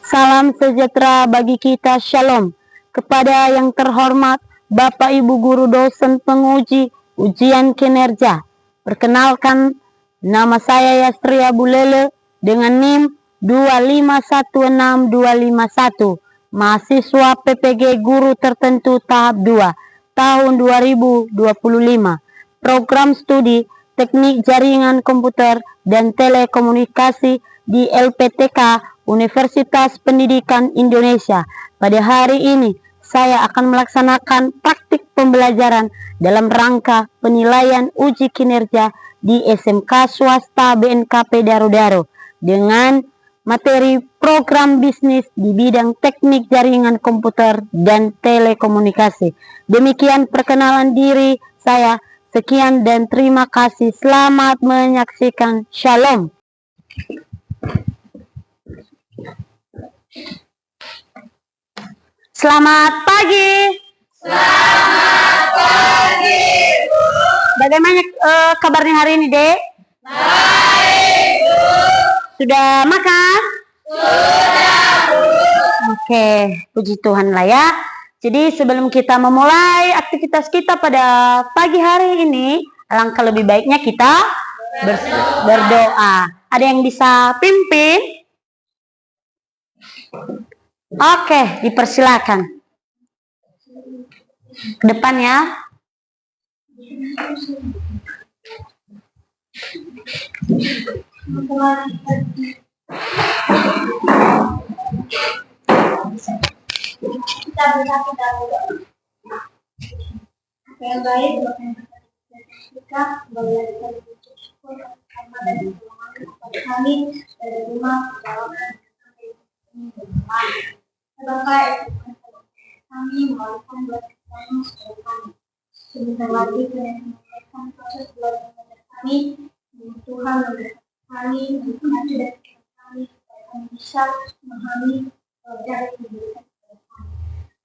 Salam sejahtera bagi kita, Shalom. Kepada yang terhormat Bapak Ibu Guru dosen penguji ujian kinerja. Perkenalkan, nama saya Yastria Bulele dengan NIM 2516251. Mahasiswa PPG Guru Tertentu tahap 2 tahun 2025. Program studi Teknik Jaringan Komputer dan Telekomunikasi di LPTK Universitas Pendidikan Indonesia. Pada hari ini saya akan melaksanakan praktik pembelajaran dalam rangka penilaian uji kinerja di SMK swasta BNKP Daro-Daro dengan materi program bisnis di bidang teknik jaringan komputer dan telekomunikasi. Demikian perkenalan diri saya. Sekian dan terima kasih. Selamat menyaksikan. Shalom. Selamat pagi. Selamat pagi, Bu. Bagaimana kabarnya hari ini, Dek? Baik, Bu. Sudah makan? Sudah, Bu. Oke, puji Tuhan lah ya. Jadi sebelum kita memulai aktivitas kita pada pagi hari ini, alangkah lebih baiknya kita berdoa. Ada yang bisa pimpin? Oke, dipersilakan. Ke depan ya. Kita berdoa. Yang baik, kita belajar bersyukur karena dari kepada kami dari rumah perjalanan sebagai kami melakukan belajar kami sebagai kami. Sebentar lagi menyelesaikan proses belajar kami. Tuhan memberkati kami, memberkati dan kami supaya kami bisa memahami dari kehidupan kami.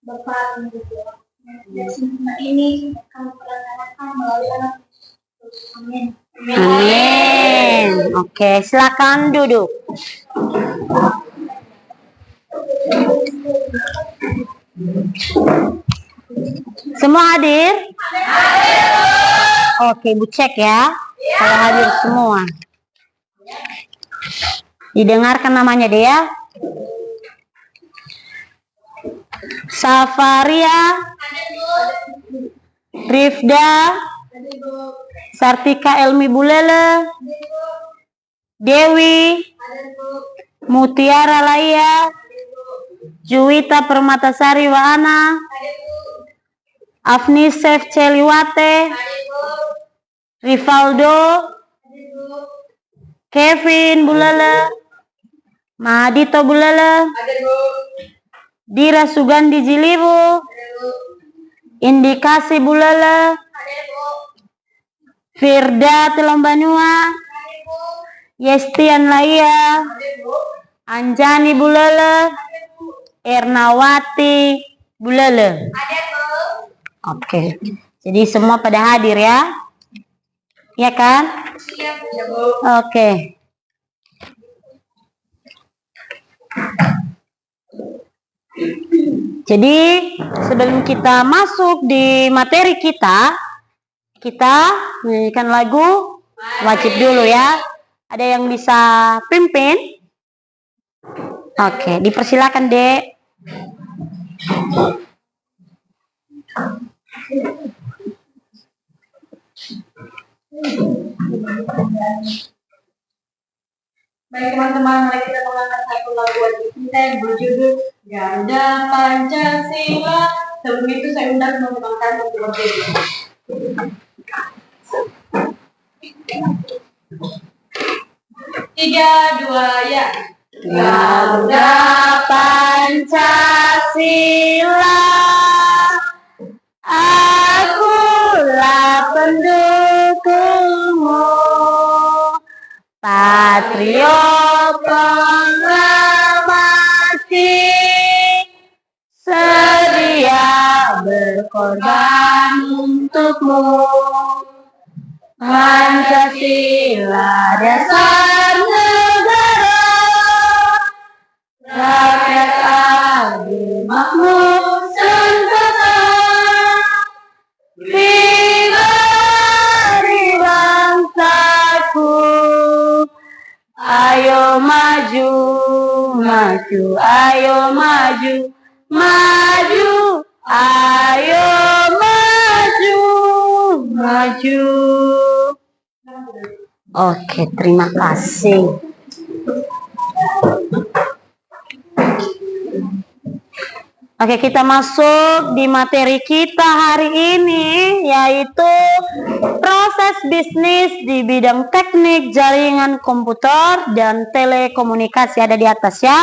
Bapak berdoa dan semua ini kami perlakukan melalui anak Yesus. Amin. Amin. Oke, silakan duduk. Semua hadir? Oke, Bu cek ya. Kalau hadir semua. Didengarkan namanya dia. Safaria, Rifda, Sartika Elmi Bulele, Dewi, Mutiara Laia, Juwita Permatasari Waana, Afni Sef Celiwate, Rivaldo, Kevin Bulele, Mahadito Bulele, Dira Sugandi Jilibu, Indikasi Bulele, Firda Telombanua, Yestian Laia, Anjani Bulele, Ernawati Bulele. Oke, jadi semua pada hadir ya? Ya kan? Oke. Jadi sebelum kita masuk di materi kita nyanyikan lagu wajib dulu ya. Ada yang bisa pimpin? Oke, dipersilakan, Dek. Baik teman-teman, mari kita mengangkat satu lagu wajib kita yang berjudul Garuda Pancasila. Sebelum itu saya undang teman-teman kalian untuk berdiri. 3, 2, ya. Garuda Pancasila, akulah pendukungmu, patriot proklamasi, sedia berkorban untukmu. Pancasila dasar negara, rakyat makmur sentosa, pribadi bangsaku. Ayo maju, maju, ayo maju, maju, ayo maju, maju. Oke, terima kasih. Oke, kita masuk di materi kita hari ini, yaitu proses bisnis di bidang teknik jaringan komputer dan telekomunikasi. Ada di atas ya.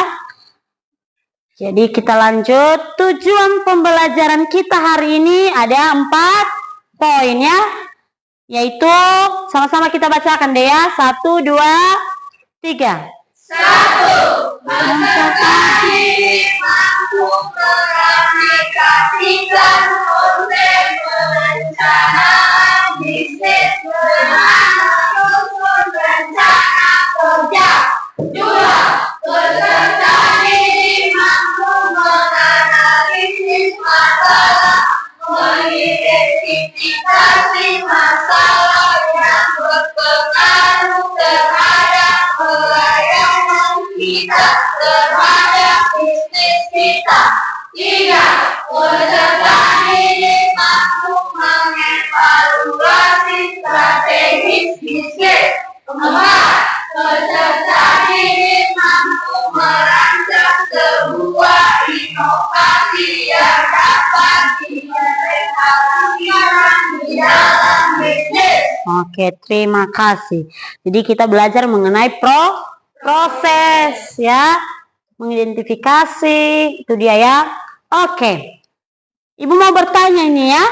Jadi kita lanjut. Tujuan pembelajaran kita hari ini ada 4 poin ya, yaitu sama-sama kita bacakan deh ya. 1, 2, 3. 1. Mensekali mampu mengaplikasikan konsep perencanaan bisnis dengan menyusun rencana kerja. 2. Peserta didik mampu menganalisis masalah, mengidentifikasi masalah yang berpengaruh terhadap pelayanan kita, terhadap bisnis kita. 3. Peserta didik mampu mengevaluasi strategis bisnis. 4. Peserta didik mampu merancang sebuah inovasi yang dapat diimplementasikan di dalam bisnis. Oke, terima kasih. Jadi kita belajar mengenai proses ya, mengidentifikasi, itu dia ya. Oke, Ibu mau bertanya ini ya.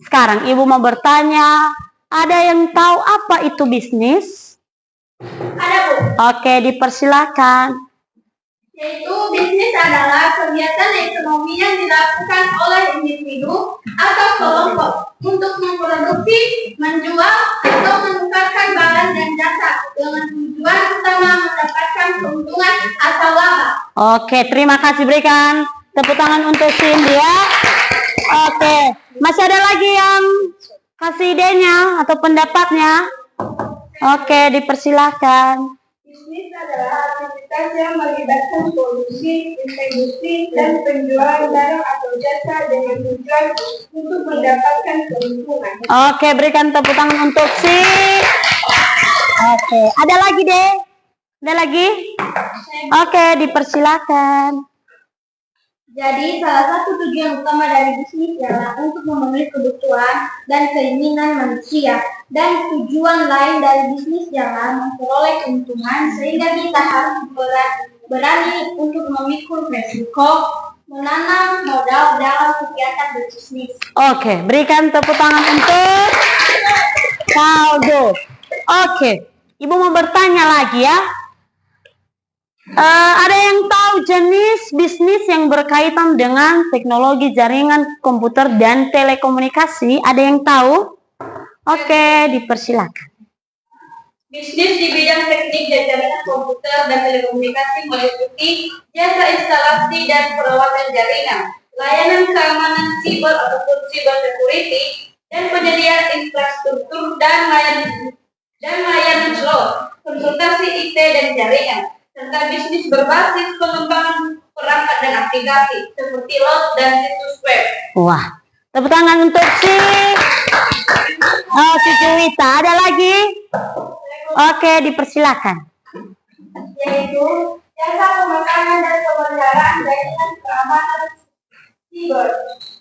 Sekarang Ibu mau bertanya, ada yang tahu apa itu bisnis? Ada, Bu. Oke, dipersilakan. Yaitu bisnis adalah kegiatan ekonomi yang dilakukan oleh individu atau kelompok untuk memproduksi, menjual, atau menukarkan barang dan jasa dengan tujuan utama mendapatkan keuntungan atau laba. Oke, terima kasih. Berikan tepuk tangan untuk Cindy ya. Oke, masih ada lagi yang kasih idenya atau pendapatnya? Oke, dipersilakan. Bisnis adalah aktivitas yang melibatkan produksi, distribusi, dan penjualan barang atau jasa dengan tujuan untuk mendapatkan keuntungan. Oke, berikan tepuk tangan untuk si. Oke, ada lagi deh? Ada lagi? Oke, dipersilakan. Jadi, salah satu tujuan utama dari bisnis adalah untuk memenuhi kebutuhan dan keinginan manusia. Dan tujuan lain dari bisnis adalah memperoleh keuntungan, sehingga kita harus berani untuk memikul resiko, menanam modal dalam kegiatan berbisnis. Oke, berikan tepuk tangan untuk Saldo. Oke, Ibu mau bertanya lagi ya. Ada yang tahu jenis bisnis yang berkaitan dengan teknologi jaringan komputer dan telekomunikasi? Ada yang tahu? Oke, dipersilakan. Bisnis di bidang teknik dan jaringan komputer dan telekomunikasi meliputi jasa instalasi dan perawatan jaringan, layanan keamanan siber ataupun cyber security, dan penyediaan infrastruktur dan layanan slot, konsultasi IT dan jaringan, serta bisnis berbasis pengembangan perangkat dan aplikasi seperti lot dan situs web. Wah, tepuk tangan untuk si Juwita. Ada lagi? Oke, dipersilakan. Yaitu jasa pemasangan dan pemeliharaan jaringan keamanan siber,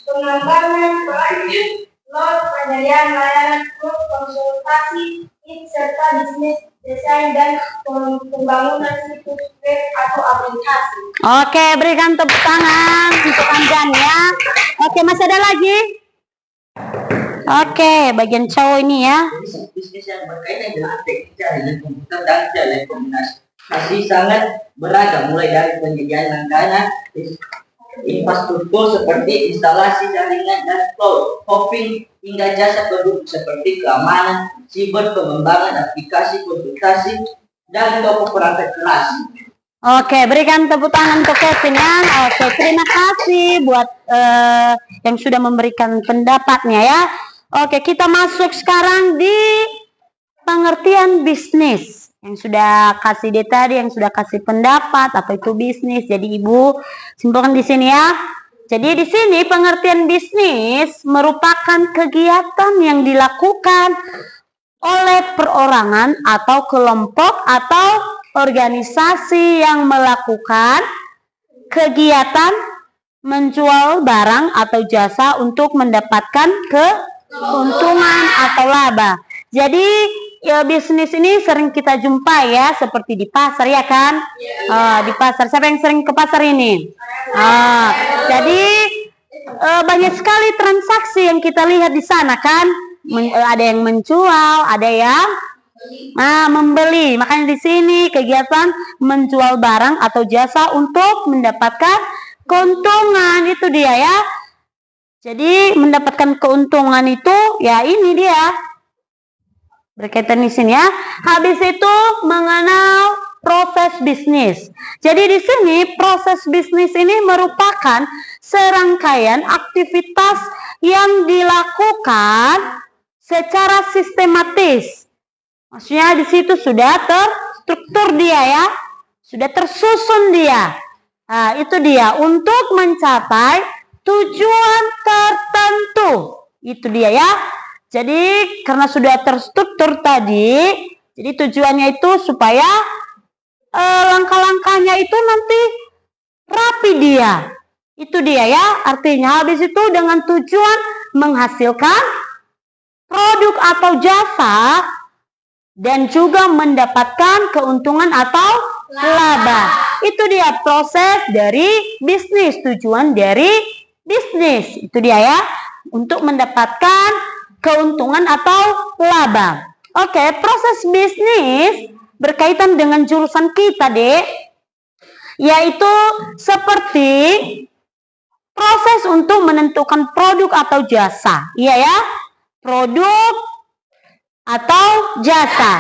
pengembangan perangkat, lot, penyediaan layanan klub, konsultasi, serta bisnis desain dan pembangunan situs web atau aplikasi. Oke, berikan tepuk tangan untuk Anjan ya. Oke, masih ada lagi? Oke, bagian cowok ini ya. Bisnis yang berkaitan dengan teknik jaringan komputer dan telekomunikasi masih sangat beragam, mulai dari penyediaan langganan, infrastruktur seperti instalasi jaringan dan cloud, hosting, hingga jasa produk seperti keamanan, siber, pengembangan aplikasi, konsultasi, dan toko perangkat keras. Oke, berikan tepuk tangan untuk Kevin ya. Oke, terima kasih buat yang sudah memberikan pendapatnya ya. Oke, kita masuk sekarang di pengertian bisnis. Yang sudah kasih dia tadi, yang sudah kasih pendapat apa itu bisnis. Jadi Ibu simpulkan di sini ya. Jadi di sini pengertian bisnis merupakan kegiatan yang dilakukan oleh perorangan atau kelompok atau organisasi yang melakukan kegiatan menjual barang atau jasa untuk mendapatkan keuntungan atau laba. Jadi ya, bisnis ini sering kita jumpai ya, seperti di pasar ya kan? Di pasar. Siapa yang sering ke pasar ini? Jadi banyak sekali transaksi yang kita lihat di sana kan? Ada yang menjual, ada yang membeli. Makanya di sini kegiatan menjual barang atau jasa untuk mendapatkan keuntungan, itu dia ya. Jadi mendapatkan keuntungan itu ya ini dia. Berkaitan di sini ya. Habis itu mengenal proses bisnis. Jadi di sini proses bisnis ini merupakan serangkaian aktivitas yang dilakukan secara sistematis. Maksudnya di situ sudah terstruktur dia ya, sudah tersusun dia. Nah, itu dia untuk mencapai tujuan tertentu. Itu dia ya. Jadi karena sudah terstruktur tadi, jadi tujuannya itu supaya langkah-langkahnya itu nanti rapi dia. Itu dia ya. Artinya habis itu dengan tujuan menghasilkan produk atau jasa dan juga mendapatkan keuntungan atau laba. Itu dia proses dari bisnis, tujuan dari bisnis. Itu dia ya, untuk mendapatkan keuntungan atau laba. Oke, proses bisnis berkaitan dengan jurusan kita, Dek. Yaitu seperti proses untuk menentukan produk atau jasa. Iya ya, produk atau jasa,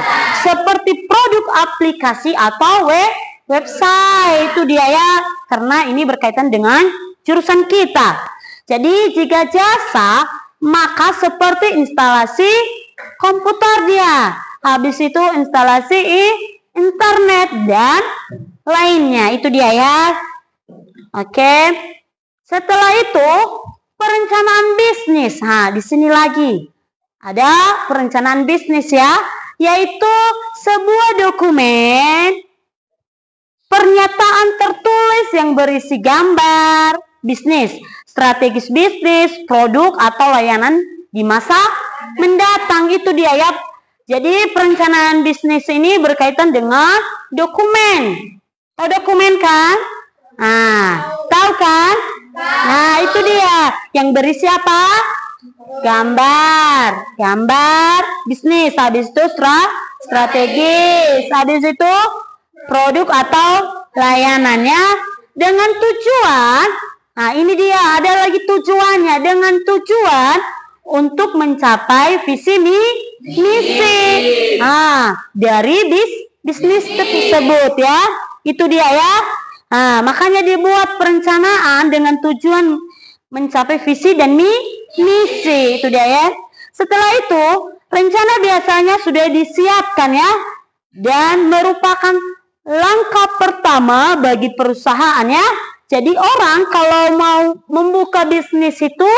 seperti produk aplikasi atau website. Itu dia ya, karena ini berkaitan dengan jurusan kita. Jadi jika jasa, maka seperti instalasi komputer dia, habis itu instalasi internet dan lainnya. Itu dia ya. Oke, setelah itu perencanaan bisnis. Nah, di sini lagi ada perencanaan bisnis ya, yaitu sebuah dokumen pernyataan tertulis yang berisi gambar bisnis, strategis bisnis, produk atau layanan di masa mendatang. Itu dia ya. Jadi perencanaan bisnis ini berkaitan dengan dokumen. Tahu dokumen kan? Nah, tahu kan? Nah, itu dia yang berisi apa? Gambar bisnis, habis itu strategis, habis itu produk atau layanannya dengan tujuan. Nah, ini dia, ada lagi tujuannya, dengan tujuan untuk mencapai visi misi dari bisnis tersebut ya. Itu dia ya. Nah, makanya dibuat perencanaan dengan tujuan mencapai visi dan misi. Itu dia ya. Setelah itu, rencana biasanya sudah disiapkan ya, dan merupakan langkah pertama bagi perusahaan ya. Jadi orang kalau mau membuka bisnis itu,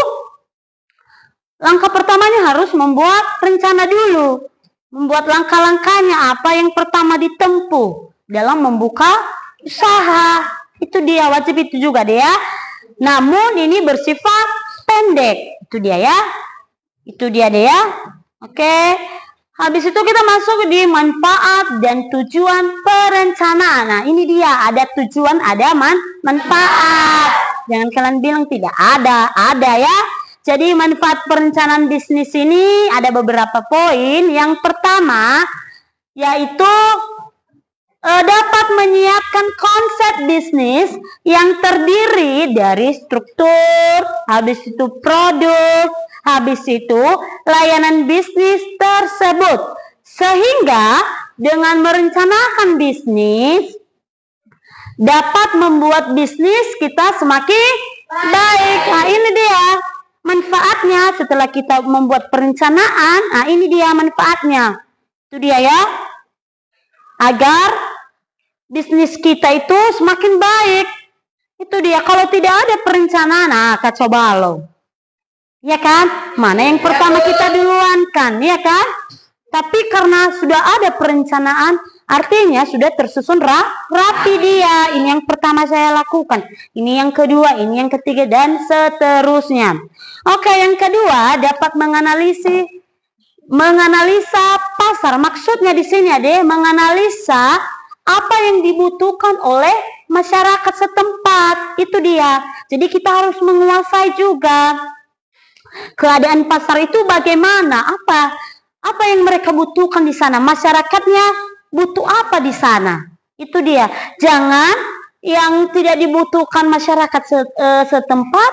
langkah pertamanya harus membuat rencana dulu, membuat langkah-langkahnya apa yang pertama ditempuh dalam membuka usaha. Itu dia, wajib itu juga dia. Namun ini bersifat pendek. Itu dia ya. Itu dia deh ya. Oke. Habis itu kita masuk di manfaat dan tujuan perencanaan. Nah, ini dia, ada tujuan, ada manfaat. Jangan kalian bilang tidak ada. Ada ya. Jadi manfaat perencanaan bisnis ini ada beberapa poin. Yang pertama yaitu dapat menyiapkan konsep bisnis yang terdiri dari struktur, habis itu produk, habis itu layanan bisnis tersebut. Sehingga dengan merencanakan bisnis, dapat membuat bisnis kita semakin baik. Nah, ini dia manfaatnya setelah kita membuat perencanaan. Nah, ini dia manfaatnya. Itu dia ya. Agar bisnis kita itu semakin baik. Itu dia. Kalau tidak ada perencanaan, nah kacau balau. Ya kan? Mana yang pertama kita duluan kan? Ya kan? Tapi karena sudah ada perencanaan, artinya sudah tersusun rapi dia. Ini yang pertama saya lakukan. Ini yang kedua, ini yang ketiga, dan seterusnya. Oke, yang kedua dapat menganalisa pasar. Maksudnya di sini ada menganalisa apa yang dibutuhkan oleh masyarakat setempat. Itu dia. Jadi kita harus menguasai juga keadaan pasar itu bagaimana, apa yang mereka butuhkan di sana, masyarakatnya butuh apa di sana. Itu dia. Jangan yang tidak dibutuhkan masyarakat setempat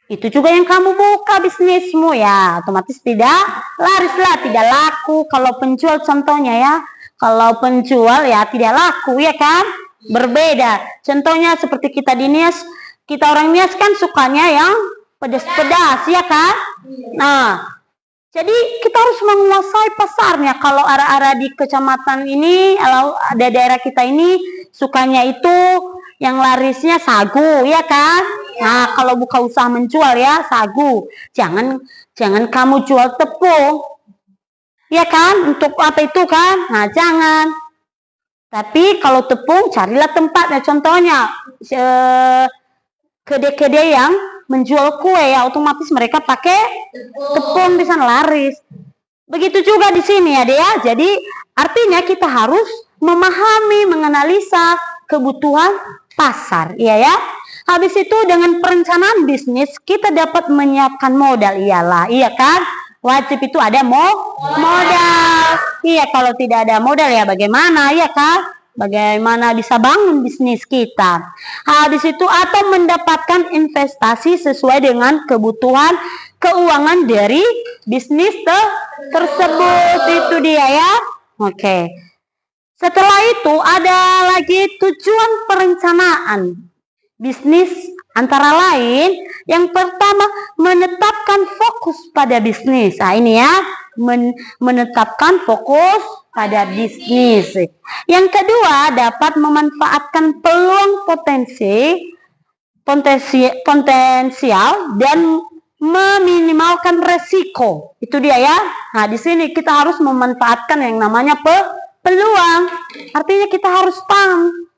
itu juga yang kamu buka bisnismu ya, otomatis tidak laris lah, tidak laku. Kalau penjual contohnya ya, kalau penjual ya tidak laku ya kan, berbeda. Contohnya seperti kita di Nias, kita orang Nias kan sukanya yang pedas-pedas ya kan. Nah, jadi kita harus menguasai pasarnya. Kalau arah-arah di kecamatan ini, kalau ada daerah kita ini sukanya itu yang larisnya sagu, ya kan? Nah, kalau buka usaha menjual ya sagu. Jangan kamu jual tepung, ya kan? Untuk apa itu kan? Nah, jangan. Tapi kalau tepung carilah tempatnya. Contohnya kede-kede yang menjual kue ya, otomatis mereka pakai tepung di sana laris. Begitu juga di sini ya dia. Jadi artinya kita harus memahami, menganalisa kebutuhan pasar, iya ya. Habis itu dengan perencanaan bisnis kita dapat menyiapkan modal, iyalah, iya kan? Wajib itu ada modal. Iya, kalau tidak ada modal ya bagaimana, ya kan? Bagaimana bisa bangun bisnis kita. Habis itu atau mendapatkan investasi sesuai dengan kebutuhan keuangan dari bisnis tersebut. Itu dia ya. Oke. Setelah itu ada lagi tujuan perencanaan bisnis, antara lain yang pertama menetapkan fokus pada bisnis. Nah ini ya, menetapkan fokus pada bisnis. Yang kedua dapat memanfaatkan peluang potensial dan meminimalkan resiko. Itu dia ya. Nah di sini kita harus memanfaatkan yang namanya peluang. Artinya kita harus paham.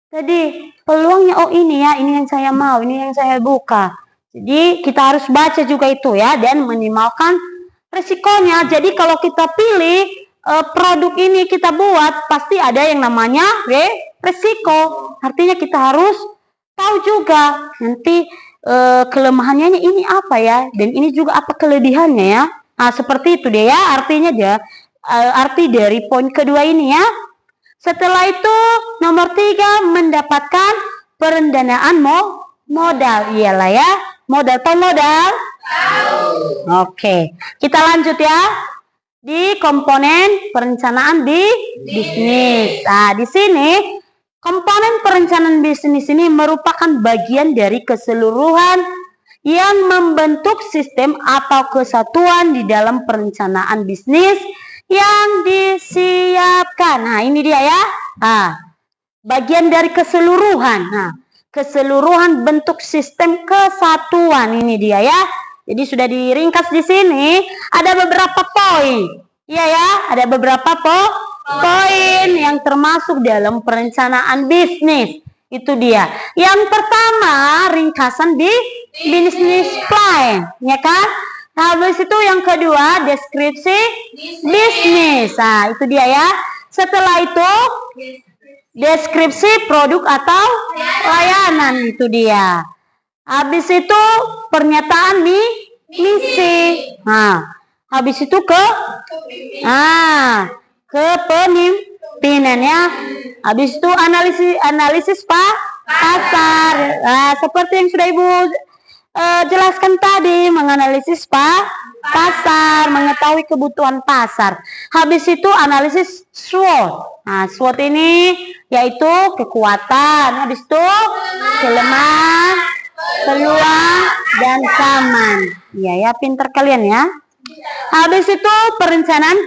Jadi peluangnya, oh ini ya, ini yang saya mau, ini yang saya buka. Jadi kita harus baca juga itu ya, dan minimalkan resikonya. Jadi kalau kita pilih produk ini kita buat, pasti ada yang namanya resiko. Artinya kita harus tahu juga nanti kelemahannya ini apa ya, dan ini juga apa kelebihannya ya. Nah seperti itu deh ya, artinya dia arti dari poin kedua ini ya. Setelah itu nomor 3 mendapatkan pendanaan modal, iyalah ya, modal Oke, kita lanjut ya di komponen perencanaan bisnis. Nah di sini komponen perencanaan bisnis ini merupakan bagian dari keseluruhan yang membentuk sistem atau kesatuan di dalam perencanaan bisnis yang disiapkan. Nah ini dia ya, bagian dari keseluruhan. Nah keseluruhan bentuk sistem kesatuan, ini dia ya. Jadi sudah diringkas di sini ada beberapa poin. Iya ya, ada beberapa poin yang termasuk dalam perencanaan bisnis. Itu dia. Yang pertama ringkasan di business plan, ya kan? Habis itu yang kedua deskripsi bisnis. Nah itu dia ya. Setelah itu deskripsi produk atau layanan, itu dia. Habis itu pernyataan misi. Nah, habis itu kepemimpinannya. Habis itu analisis pasar. Nah, seperti yang sudah Ibu jelaskan tadi, menganalisis pasar, mengetahui kebutuhan pasar. Habis itu analisis SWOT. Nah, SWOT ini yaitu kekuatan, habis itu kelemahan, peluang, dan aman. Iya ya, pinter kalian ya. Habis itu perencanaan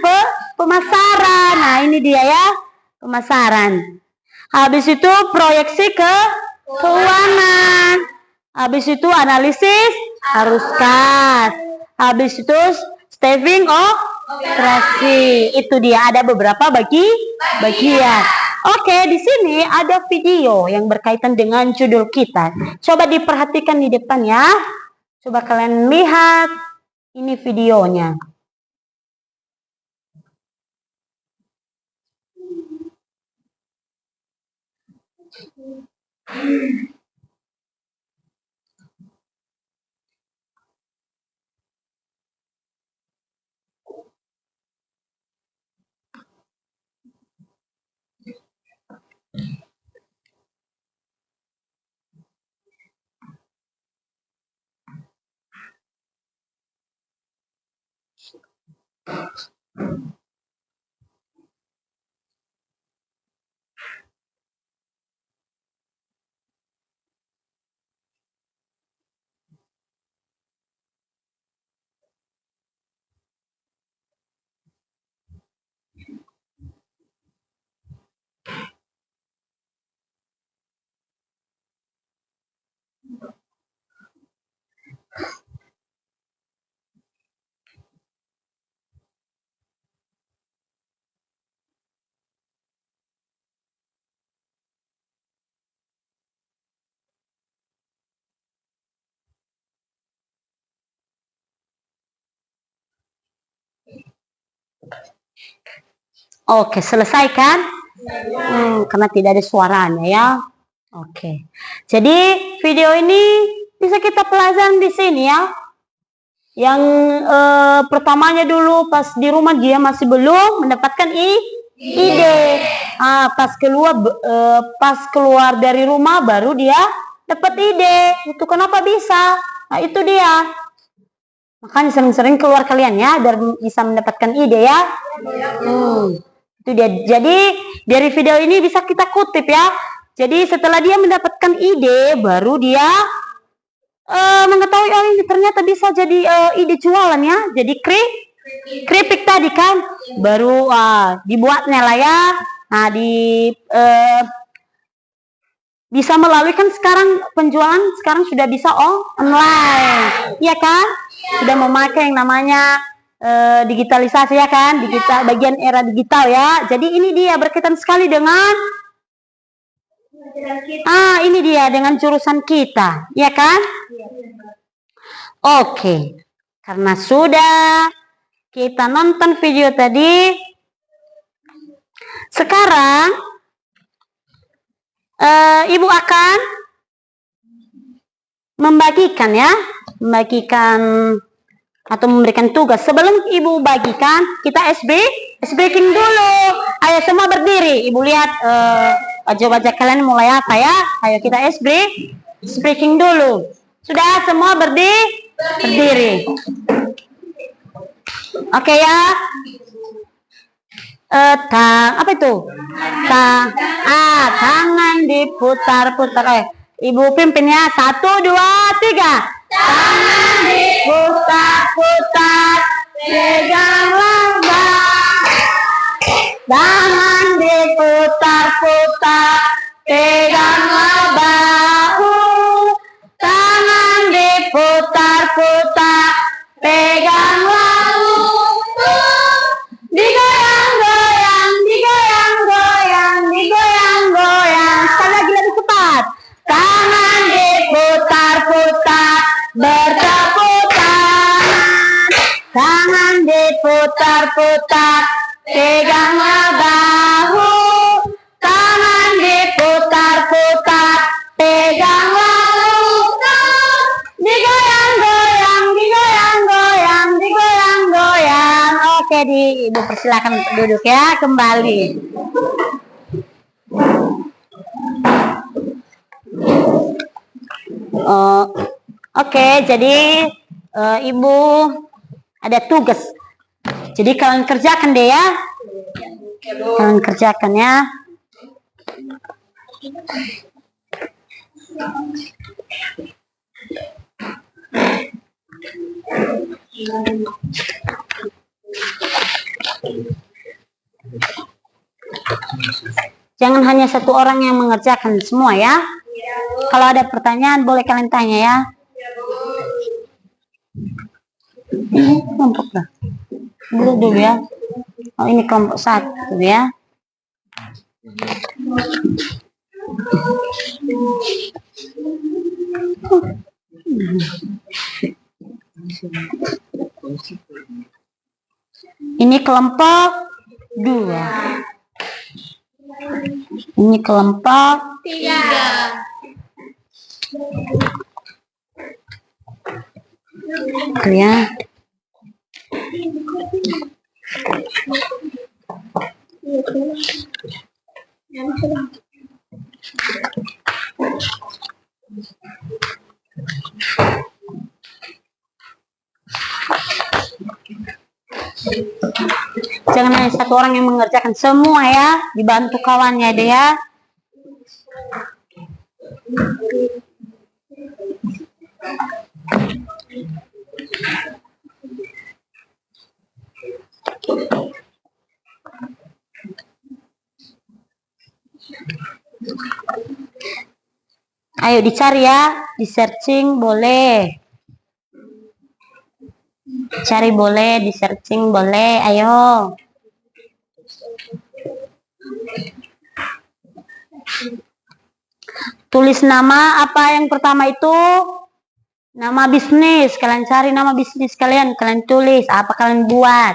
pemasaran. Nah, ini dia ya, pemasaran. Habis itu proyeksi keuangan. Habis itu analisis arus kas. Habis itu staging operasi. Itu dia, ada beberapa bagian. Oke, di sini ada video yang berkaitan dengan judul kita. Coba diperhatikan di depan ya. Coba kalian lihat ini videonya. Oke, selesai kan? Karena tidak ada suaranya ya. Oke. Jadi video ini bisa kita pelajari di sini ya. Yang pertamanya dulu pas di rumah dia masih belum mendapatkan ide. Pas keluar dari rumah baru dia dapat ide. Itu kenapa bisa? Nah, itu dia. Makanya sering-sering keluar kalian ya, biar bisa mendapatkan ide ya. Itu dia. Jadi dari video ini bisa kita kutip ya. Jadi setelah dia mendapatkan ide, baru dia mengetahui oh ini ternyata bisa jadi ide jualan ya. Jadi keripik tadi kan, baru dibuatnya lah ya. Nah bisa melalui kan sekarang penjualan sekarang sudah bisa online, ya kan? Sudah memakai yang namanya digitalisasi ya kan, digital, bagian era digital ya. Jadi ini dia berkaitan sekali dengan ini dia dengan jurusan kita, ya kan? Oke, karena sudah kita nonton video tadi, sekarang Ibu akan membagikan atau memberikan tugas. Sebelum Ibu bagikan, kita breaking dulu. Ayo semua berdiri. Ibu lihat wajah-wajah kalian mulai apa ya? Ayo kita breaking dulu. Sudah semua berdiri. Oke ya. Apa itu? Tangan diputar-putar. Ibu pimpin ya. 1, 2, 3. Tangan diputar-putar, peganglah bahu. Tangan diputar-putar, peganglah bahu. Tangan diputar-putar, peganglah lutut. Digoyang-goyang, digoyang-goyang, digoyang-goyang. Sekali lagi lebih cepat. Tangan diputar-putar, bertepuk tangan. Tangan diputar-putar, peganglah bahu. Tangan diputar-putar, peganglah lutut. Digoyang-goyang, digoyang-goyang, digoyang-goyang. Oke, Ibu persilakan untuk duduk ya, kembali. Oke, jadi Ibu ada tugas. Jadi kalian kerjakan deh ya. Kalian kerjakan ya. Jangan hanya satu orang yang mengerjakan semua ya. Kalau ada pertanyaan boleh kalian tanya ya. Ini kelompok lah. Dulu ya. Oh ini kelompok 1 ya. Ini kelompok 2. Ini kelompok 3. ya. Jangan hanya satu orang yang mengerjakan semua ya, dibantu kawannya deh ya. Ayo dicari ya, di searching boleh. Cari boleh, di searching boleh, ayo. Tulis nama apa yang pertama itu? Nama bisnis, kalian cari nama bisnis kalian tulis, apa kalian buat.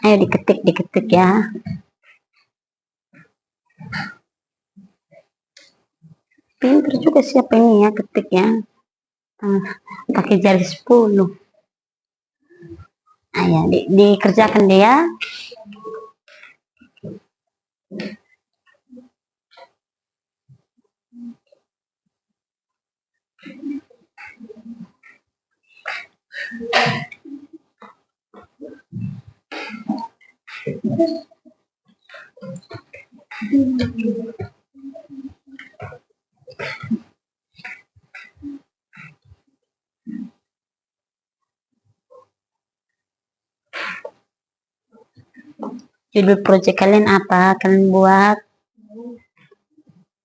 Ayo diketik ya. Pintar juga siapa ini ya ketik ya. Pakai jari 10. Ayo dikerjakan deh ya. Judul proyek kalian apa? Kalian buat.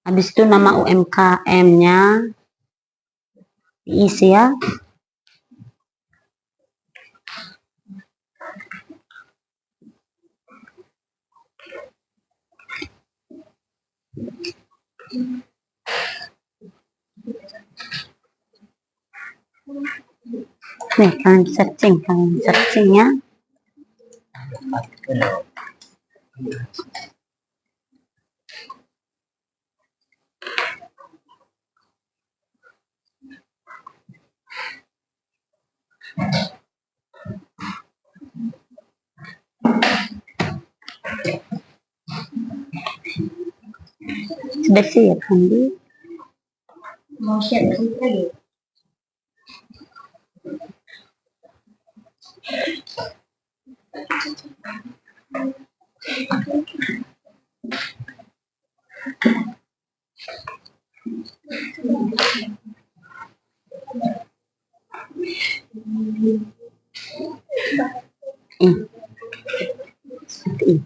Habis itu nama UMKM-nya diisi ya. Nih, kalian searching ya. Sudah siap, Handi? Mau siap lagi. Seperti ini.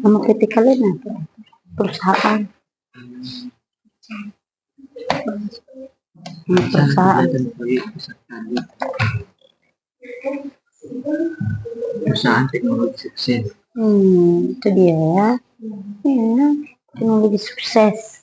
Nama PT kalian apa? Perusahaan. Perusahaan. Perusahaan teknologi sukses. Itu dia ya. Ya, teknologi sukses.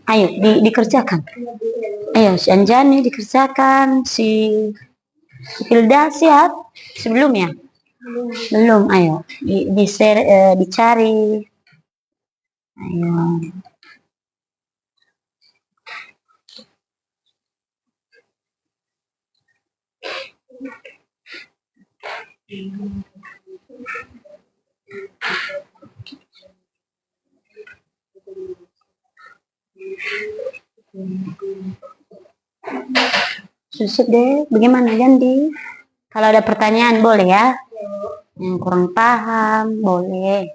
Ayo dikerjakan. Ayo si Anjani dikerjakan, si Hilda siap sebelum ya? Belum. Ayo dicari. Ayo. Susut deh, bagaimana ganti? Kalau ada pertanyaan boleh ya. Yang kurang paham boleh.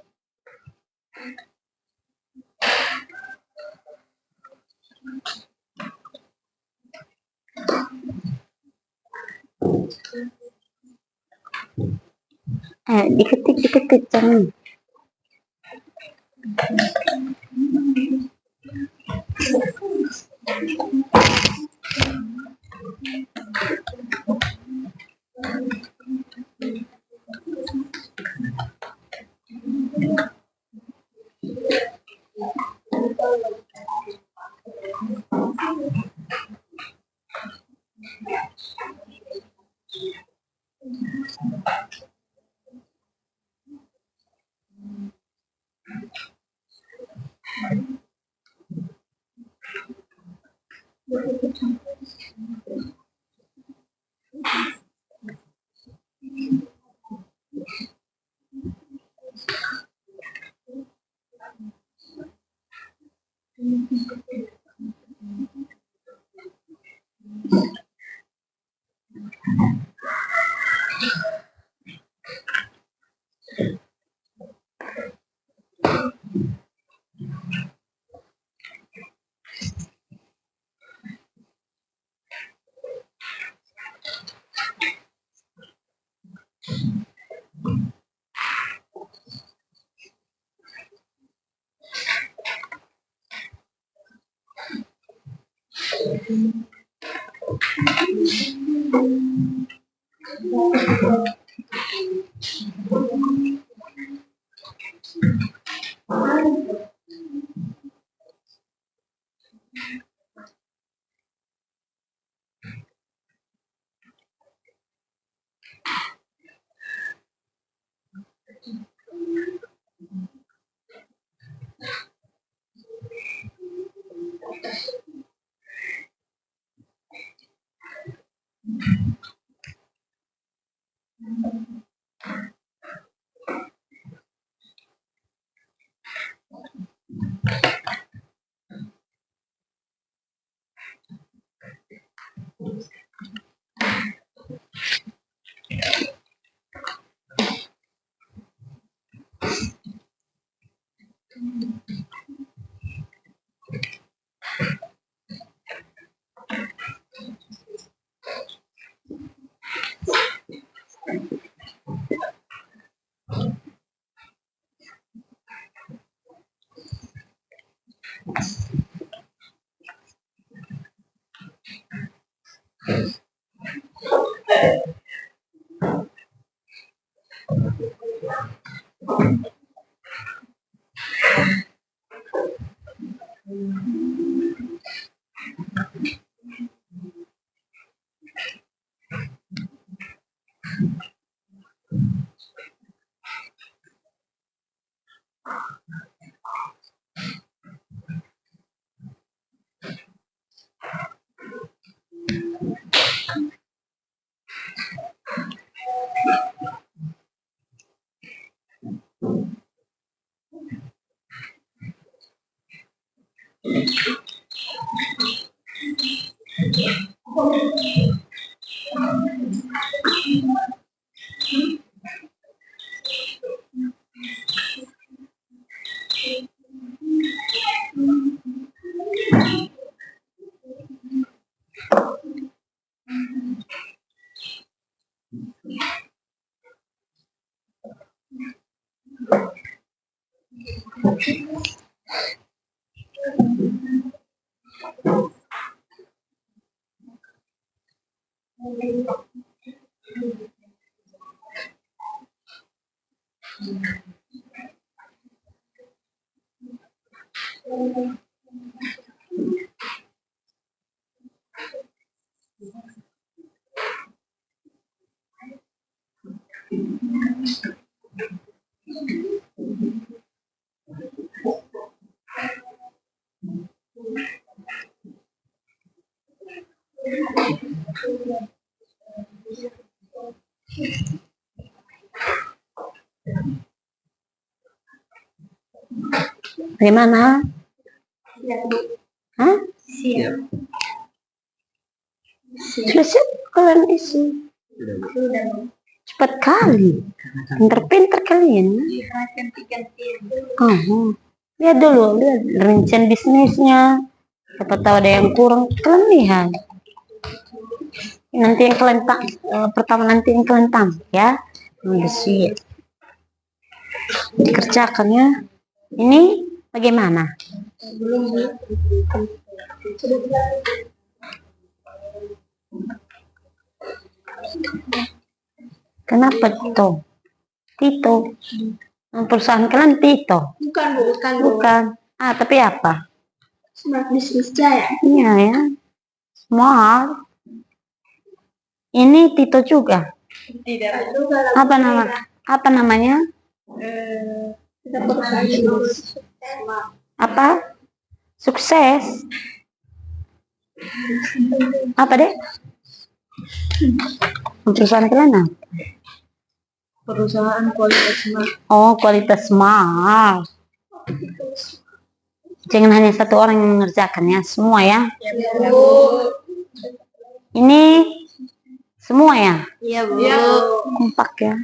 Diketik jangan. Bagaimana? Siap, Bu. Hah? Siap. Sudah siap kalian isi? Sudah, Bu. Cepat kali. Pinter-pinter kalian. Ganti-gantian. Oh, lihat dulu, lihat rencana bisnisnya. Siapa tahu ada yang kurang, kalian lihat. Nanti yang kalian pertama nanti yang kalian ya. Udah siap. Dikerjakan ya. Ini bagaimana? Belum, Bu. Kenapa Tito? Perusahaan kalian Tito? Bukan, Bu. Bukan, Bu. Bukan. Ah, tapi apa? Smart Business Jaya. Iya ya. Smart. Ini Tito juga. Tidak juga. Apa nama? Apa namanya? Kita perusahaan lulus. Apa? Sukses. Apa deh? Perusahaan kalian apa? Perusahaan kualitas smart. Oh, kualitas smart. Jangan hanya satu orang yang mengerjakannya, semua ya. Ya, Bu. Ini semua ya? Iya, Bu. Kompak ya.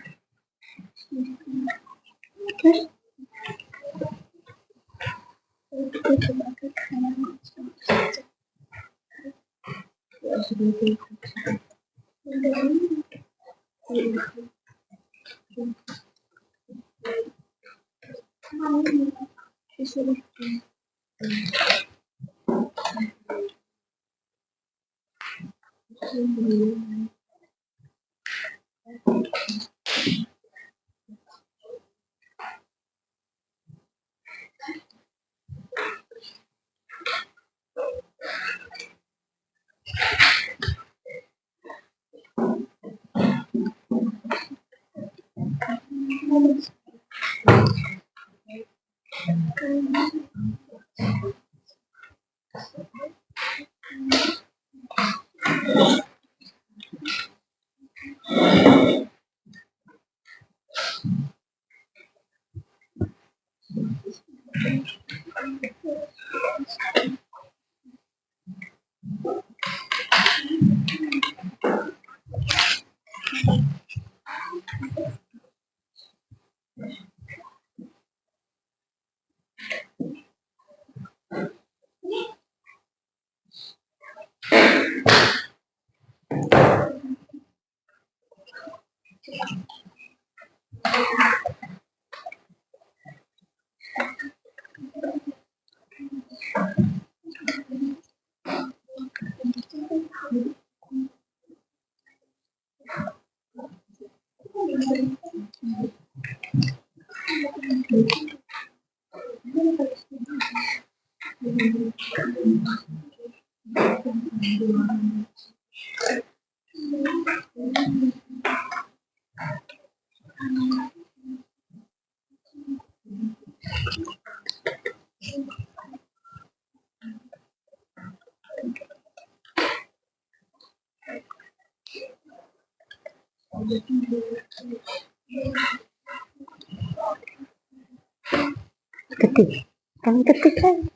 Ketik. Kami ketikkan.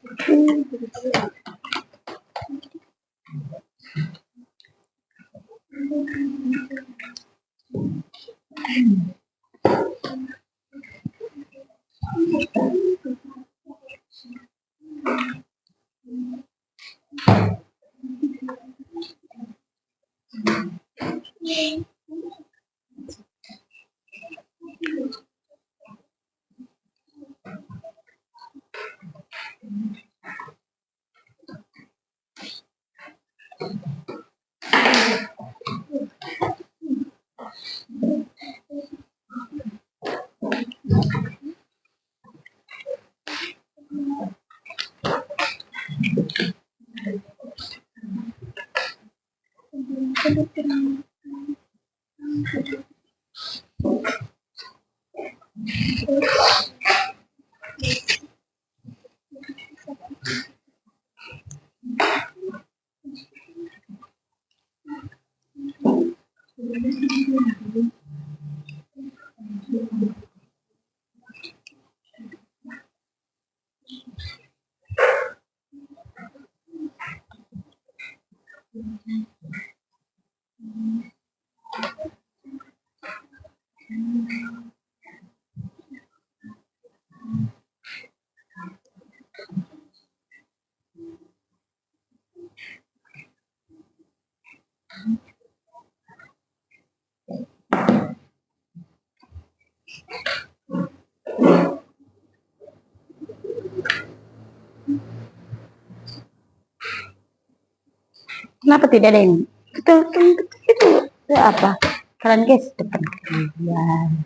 Kenapa tidak ada yang itu apa? Kalian guys, depan kalian.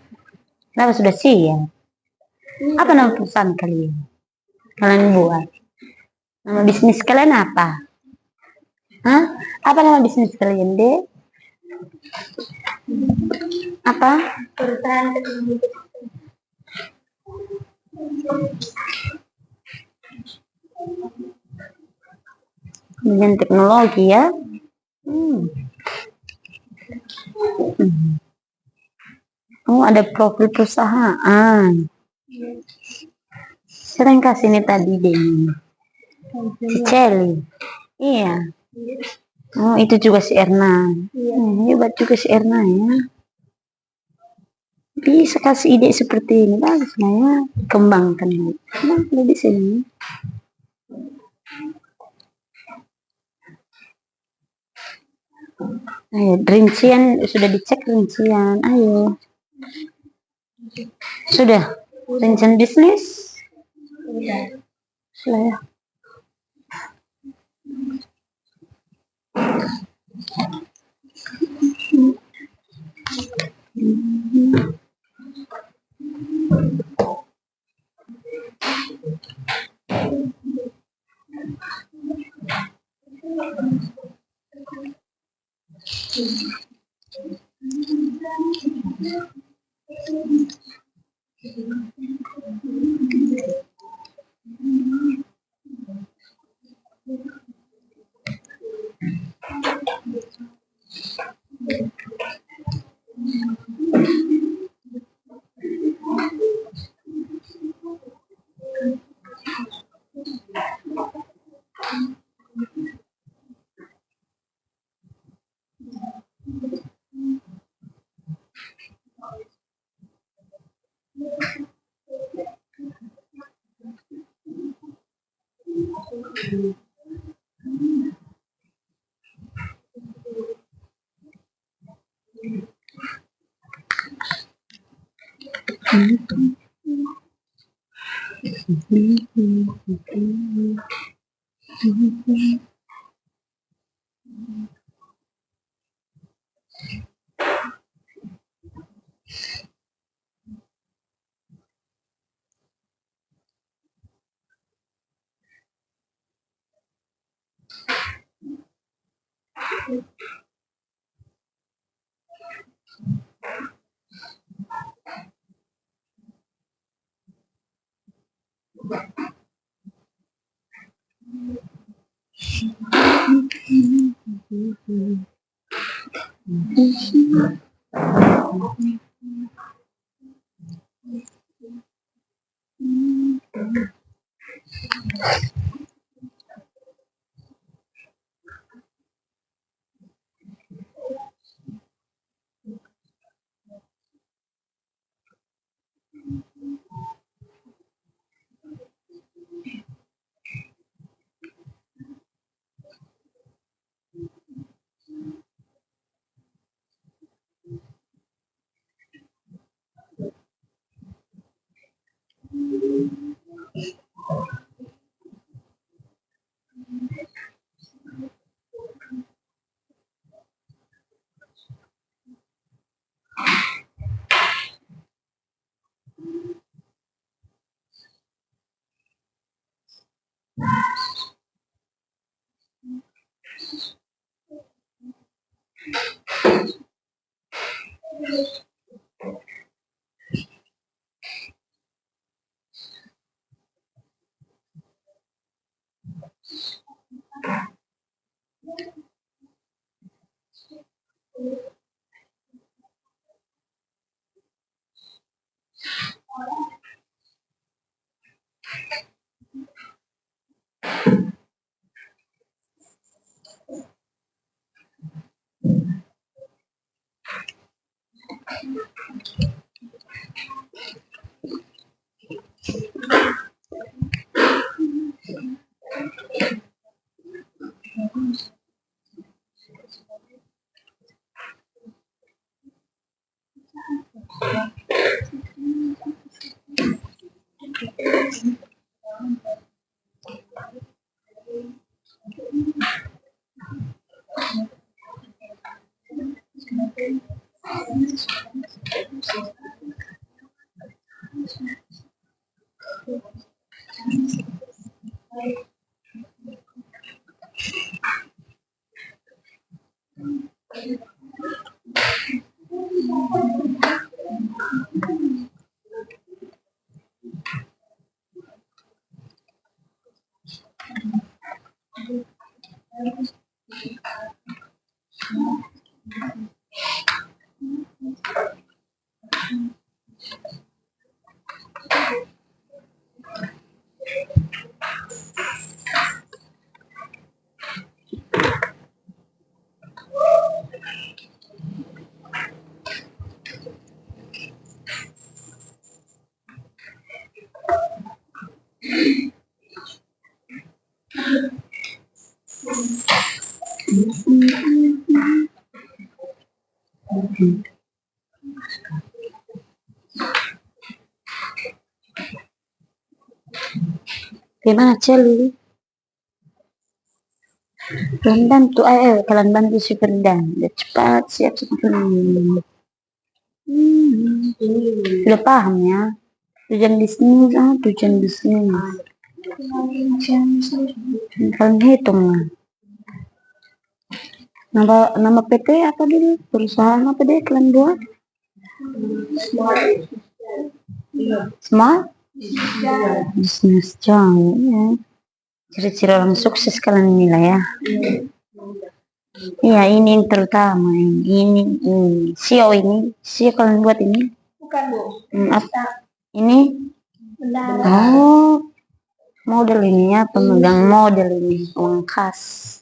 Kenapa sudah siap? Apa nama perusahaan kalian? Kalian buat? Nama bisnis kalian apa? Hah? Apa nama bisnis kalian, Dek? Apa? Perusahaan teknologi. Kemudian teknologi ya. Oh, ada profil perusahaan. Sering kasih ini tadi deh. Si Celi. Iya. Oh, itu juga si Erna. Hebat juga si Erna ya. Bisa kasih ide seperti ini, bagus lah ya. Kembangkan. Nah, di sini. Ayo, rincian sudah dicek rincian. Ayo. Sudah. Rincian bisnis. Sudah ya. Gimana Celi? Kalian bantu, ayo kalian bantu si Firdan. Udah cepat, siap cepat. Sudah paham ya? Tujuan di sini, tujuan di sini. Kalian hitung lah. Nama PT apa dulu? Perusahaan apa deh kalian buat? Smart Business Joint, ya. Ciri-ciri orang sukses kalian nilai ya. Iya, ini yang terutama. Ini CEO kalian buat ini. Bukan, Bu. Apa? Ini? Benar. Oh, model ini ya, pemegang model ini, uang khas.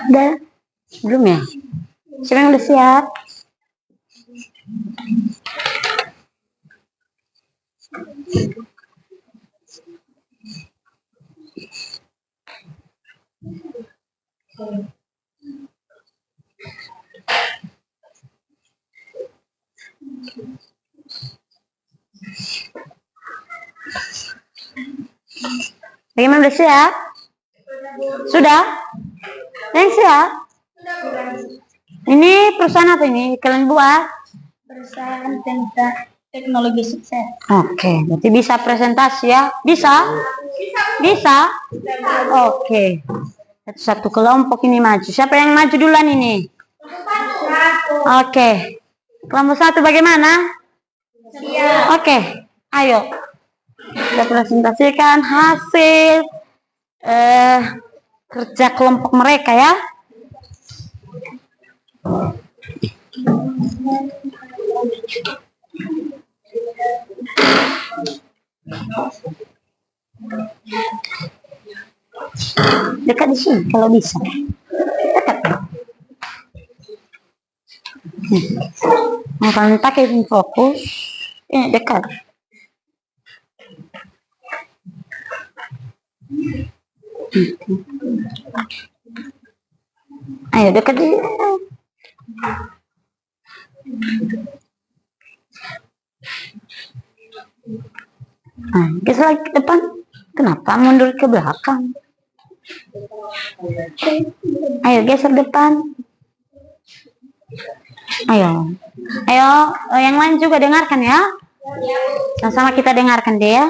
Udah? Belum ya? Siapa yang udah siap? Bagaimana, udah siap? Sudah? Yang siap? Ini perusahaan apa ini kalian buat? Perusahaan teknologi sukses. Oke, berarti bisa presentasi ya? Bisa? Bisa? Oke. Satu kelompok ini maju. Siapa yang maju duluan ini? Oke. Kelompok satu bagaimana? Siap. Oke, ayo. Kita presentasikan hasil kerja kelompok mereka ya. Dekat di sini kalau bisa. Dekat. Mau kalian pakai fokus. Ini dekat. Ayo dekat di. Nah, geser lagi ke depan. Kenapa mundur ke belakang? Ayo geser depan. Ayo. Ayo, yang lain juga dengarkan ya. Sama-sama kita dengarkan deh ya.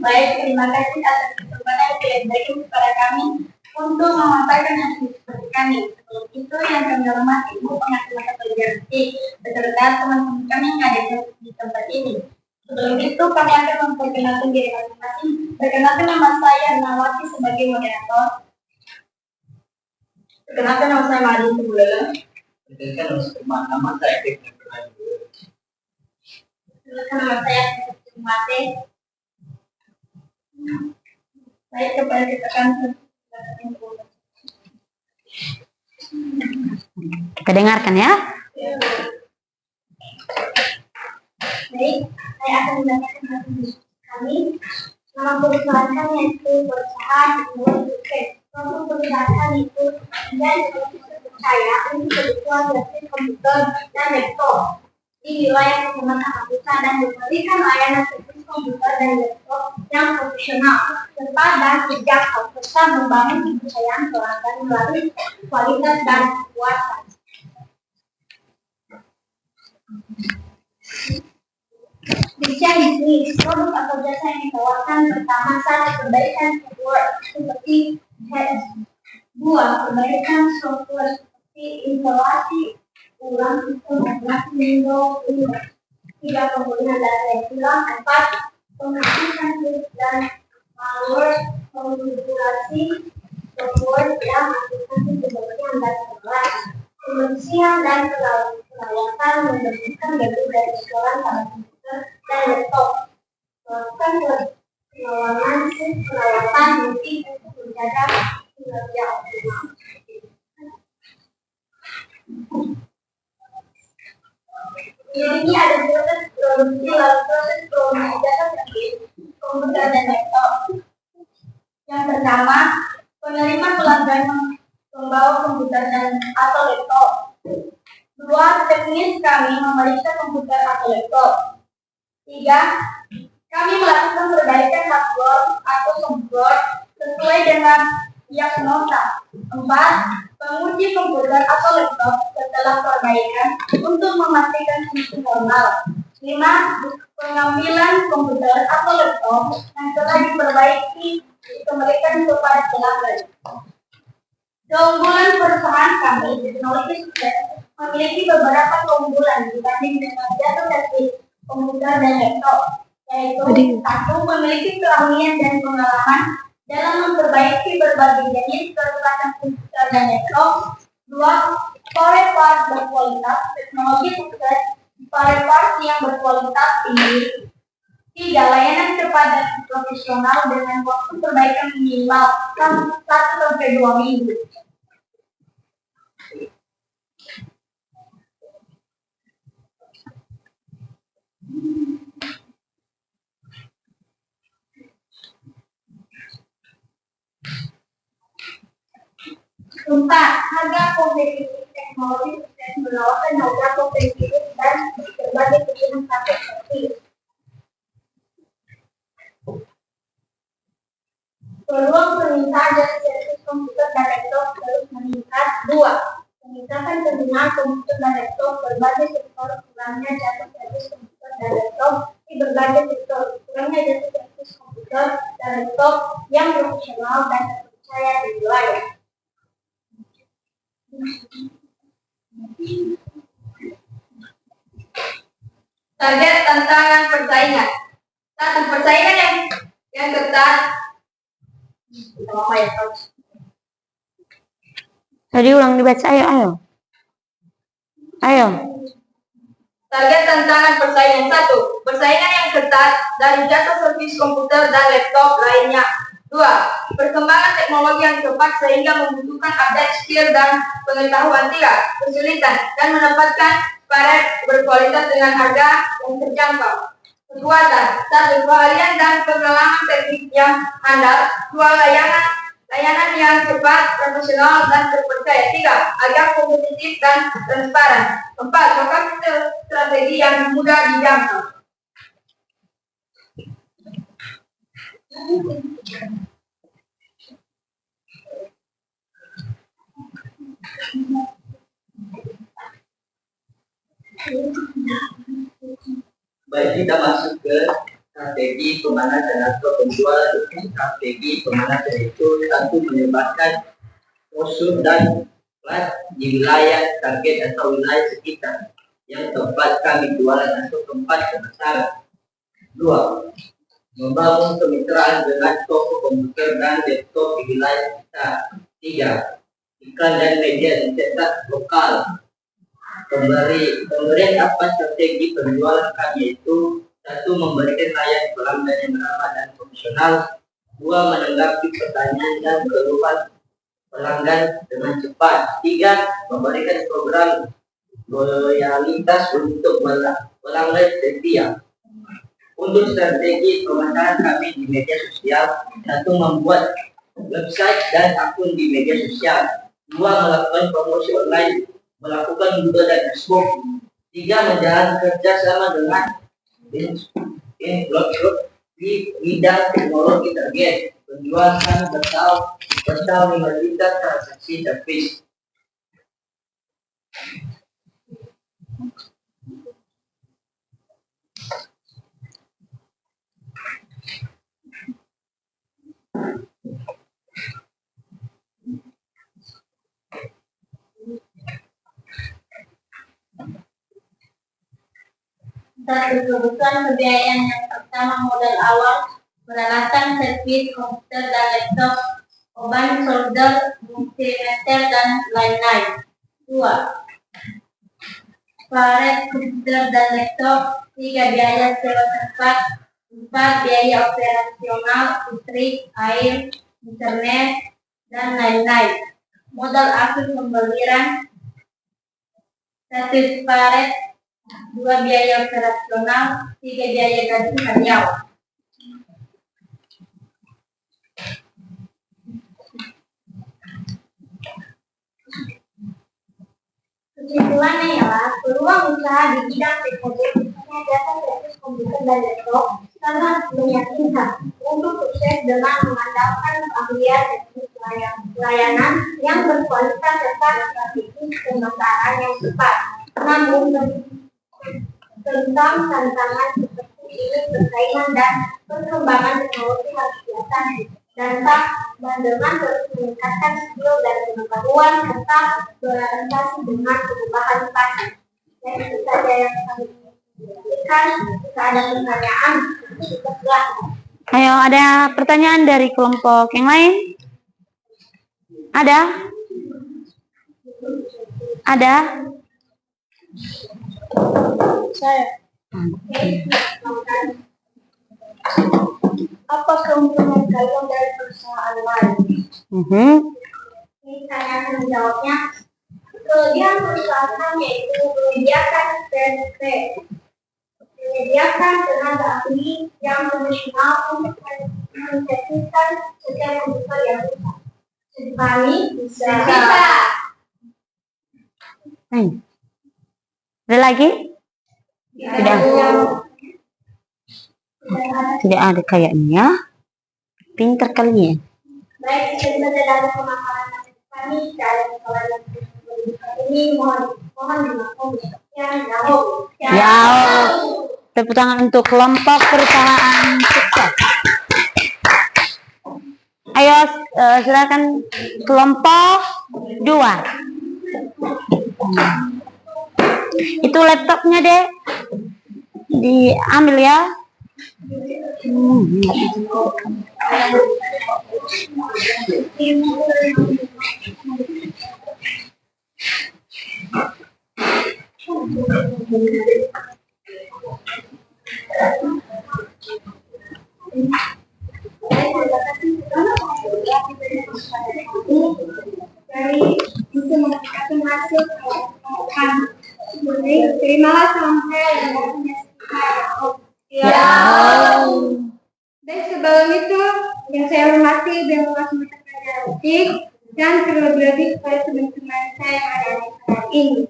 Baik, terima kasih atas kesempatan yang diberikan kepada kami untuk memaparkan hasil seperti kami. Sebelum itu yang kami hormati Ibu Pengatur Mata Pelajaran beserta teman-teman kami yang ada di tempat ini. Sebelum itu kami akan memperkenalkan diri masing-masing. Perkenalkan nama saya Nawati sebagai moderator. Perkenalkan nama saya Madi Sebulela. Perkenalkan nama saya Kevin Fernando. Perkenalkan nama saya Mate. Baik, kepada kita akan Kita dengarkan ya. Baik, saya akan menyampaikan hasil diskusi kami. Nama perusahaan kami yaitu perusahaan Teknologi. Untuk perusahaan kami itu dan saya untuk kebutuhan grafis komputer dan laptop di wilayah Kecamatan Apusa dan memberikan layanan servis komputer dan laptop yang profesional, cepat dan terjangkau serta membangun kepercayaan pelanggan melalui kualitas dan kepuasan. Demikian di sini produk atau jasa yang ditawarkan pertama satu perbaikan software seperti heads, dua perbaikan software seperti instalasi ulang sistem operasi Windows, tiga pemulihan data yang hilang, empat penghapusan virus dan malware, konfigurasi software yang aplikasi sebagian dan lain, pembersihan dan perawatan membersihkan debu dari kotoran pada komputer dan laptop, melakukan perawatan rutin untuk menjaga kinerja optimal. Ini ada proses produksi lalu proses promosi jasa servis komputer dan laptop. Yang pertama, penerima pelanggan membawa komputer dan atau laptop. Dua, teknis kami memeriksa komputer atau laptop. Tiga, kami melakukan perbaikan hardware atau software sesuai dengan diagnosa. Empat, menguji komputer atau laptop setelah perbaikan untuk memastikan fungsi normal. Lima, pengambilan komputer atau laptop yang telah diperbaiki dikembalikan kepada pelanggan. Keunggulan perusahaan kami Teknologi Sukses memiliki beberapa keunggulan dibanding dengan jasa servis komputer dan laptop, yaitu satu, memiliki keahlian dan pengalaman dalam memperbaiki berbagai jenis peralatan komputer dan laptop. Dua, spare part berkualitas. Teknologi Sukses spare part yang berkualitas tinggi. Tiga, layanan cepat dan profesional dengan waktu perbaikan minimal 1-2 minggu. Keempat, harga kompetitif. Teknologi Sukses menawarkan harga kompetitif dan berbagai pilihan paket servis. Peluang permintaan dan servis komputer dan laptop terus meningkat. Dua, peningkatan penggunaan komputer dan laptop berbagai sektor, kurangnya jasa servis komputer dan laptop di berbagai sektor, kurangnya jasa servis komputer dan laptop yang profesional dan terpercaya di wilayah. Target tantangan persaingan. Satu, persaingan yang ketat. Tadi ulang dibaca, ayo. Target tantangan persaingan. Satu, persaingan yang ketat dari jasa servis komputer dan laptop lainnya. Dua, perkembangan teknologi yang cepat sehingga membutuhkan update skill dan pengetahuan. Tiga, kesulitan dan mendapatkan spare berkualitas dengan harga yang terjangkau. Kekuatan, satu, keahlian dan pengalaman teknik yang handal. Dua, layanan yang cepat, profesional dan terpercaya. Tiga, harga kompetitif dan transparan. Empat, lokasi strategi yang mudah dijangkau. kita masuk ke strategi pemanasan atau penjualan. Strategi pemanasan itu satu menyebarkan brosur dan plat di wilayah target atau wilayah sekitar yang tempat kami jualan atau tempat pemasaran. 2. Membangun kemitraan dengan toko komputer dan laptop di wilayah kita. 3. Iklan dan media cetak lokal. Pemberian apa strategi penjualan kami itu: 1. Memberikan layanan pelanggan yang ramah dan profesional. 2. Menanggapi pertanyaan dan keluhan pelanggan dengan cepat. 3. Memberikan program loyalitas untuk pelanggan setia. Untuk strategi pemasaran kami di media sosial: 1. Membuat website dan akun di media sosial. 2. Melakukan promosi online, melakukan Google dan Facebook. 3. Menjalin kerjasama dengan influencer di bidang teknologi target. Penjualan bertahun 5 juta transaksi service. Dan kebutuhan pembiayaan yang pertama modal awal, peralatan servis komputer dan laptop, obat solder, multimeter dan lain-lain. 2. Paret komputer dan laptop. 3. Biaya sewa tempat. 4. Biaya operasional, listrik, air, internet dan lain-lain. Modal akhir pembelian: 1. Paret. 2. Biaya operasional. 3. Biaya gaji karyawan. Kesimpulannya ialah peluang usaha di bidang teknologi khususnya jasa servis komputer dan laptop sangat meyakinkan untuk sukses dengan mengandalkan keahlian teknis pelayanan yang berkualitas serta strategi pemasaran yang tepat. Namun tentang tantangan seperti ini, persaingan dan perkembangan teknologi harus biasa dan dengan terus meningkatkan skill dan pengetahuan serta beradaptasi dengan perubahan pasar. Dan itu saja yang kami berikan. Jika ada pertanyaan, kita silakan. Ayo, ada pertanyaan dari kelompok yang lain? Ada? Ada? Saya. Apa keuntungan kalian dari perusahaan lain? Ini saya akan menjawabnya. Kelebihan perusahaan kami yaitu menyediakan PNP, menyediakan tenaga ahli yang profesional untuk menserviskan setiap komputer yang rusak. Kami bisa. Ada lagi? Tidak. Tidak ada kayaknya. Pintar kali ya. Baik, sebenarnya dari pemaparan kami dari sekolah ini mohon dimaklumi. Ya, tepuk tangan untuk kelompok perusahaan sukses. Ayo, silakan kelompok 2. Itu laptopnya deh, diambil ya. Dari itu mendapatkan hasil terimalah salam saya dan dan sebelum itu yang saya hormati dan menghormati dan terlebih-lebih kepada teman-teman saya yang ada di tempat ini.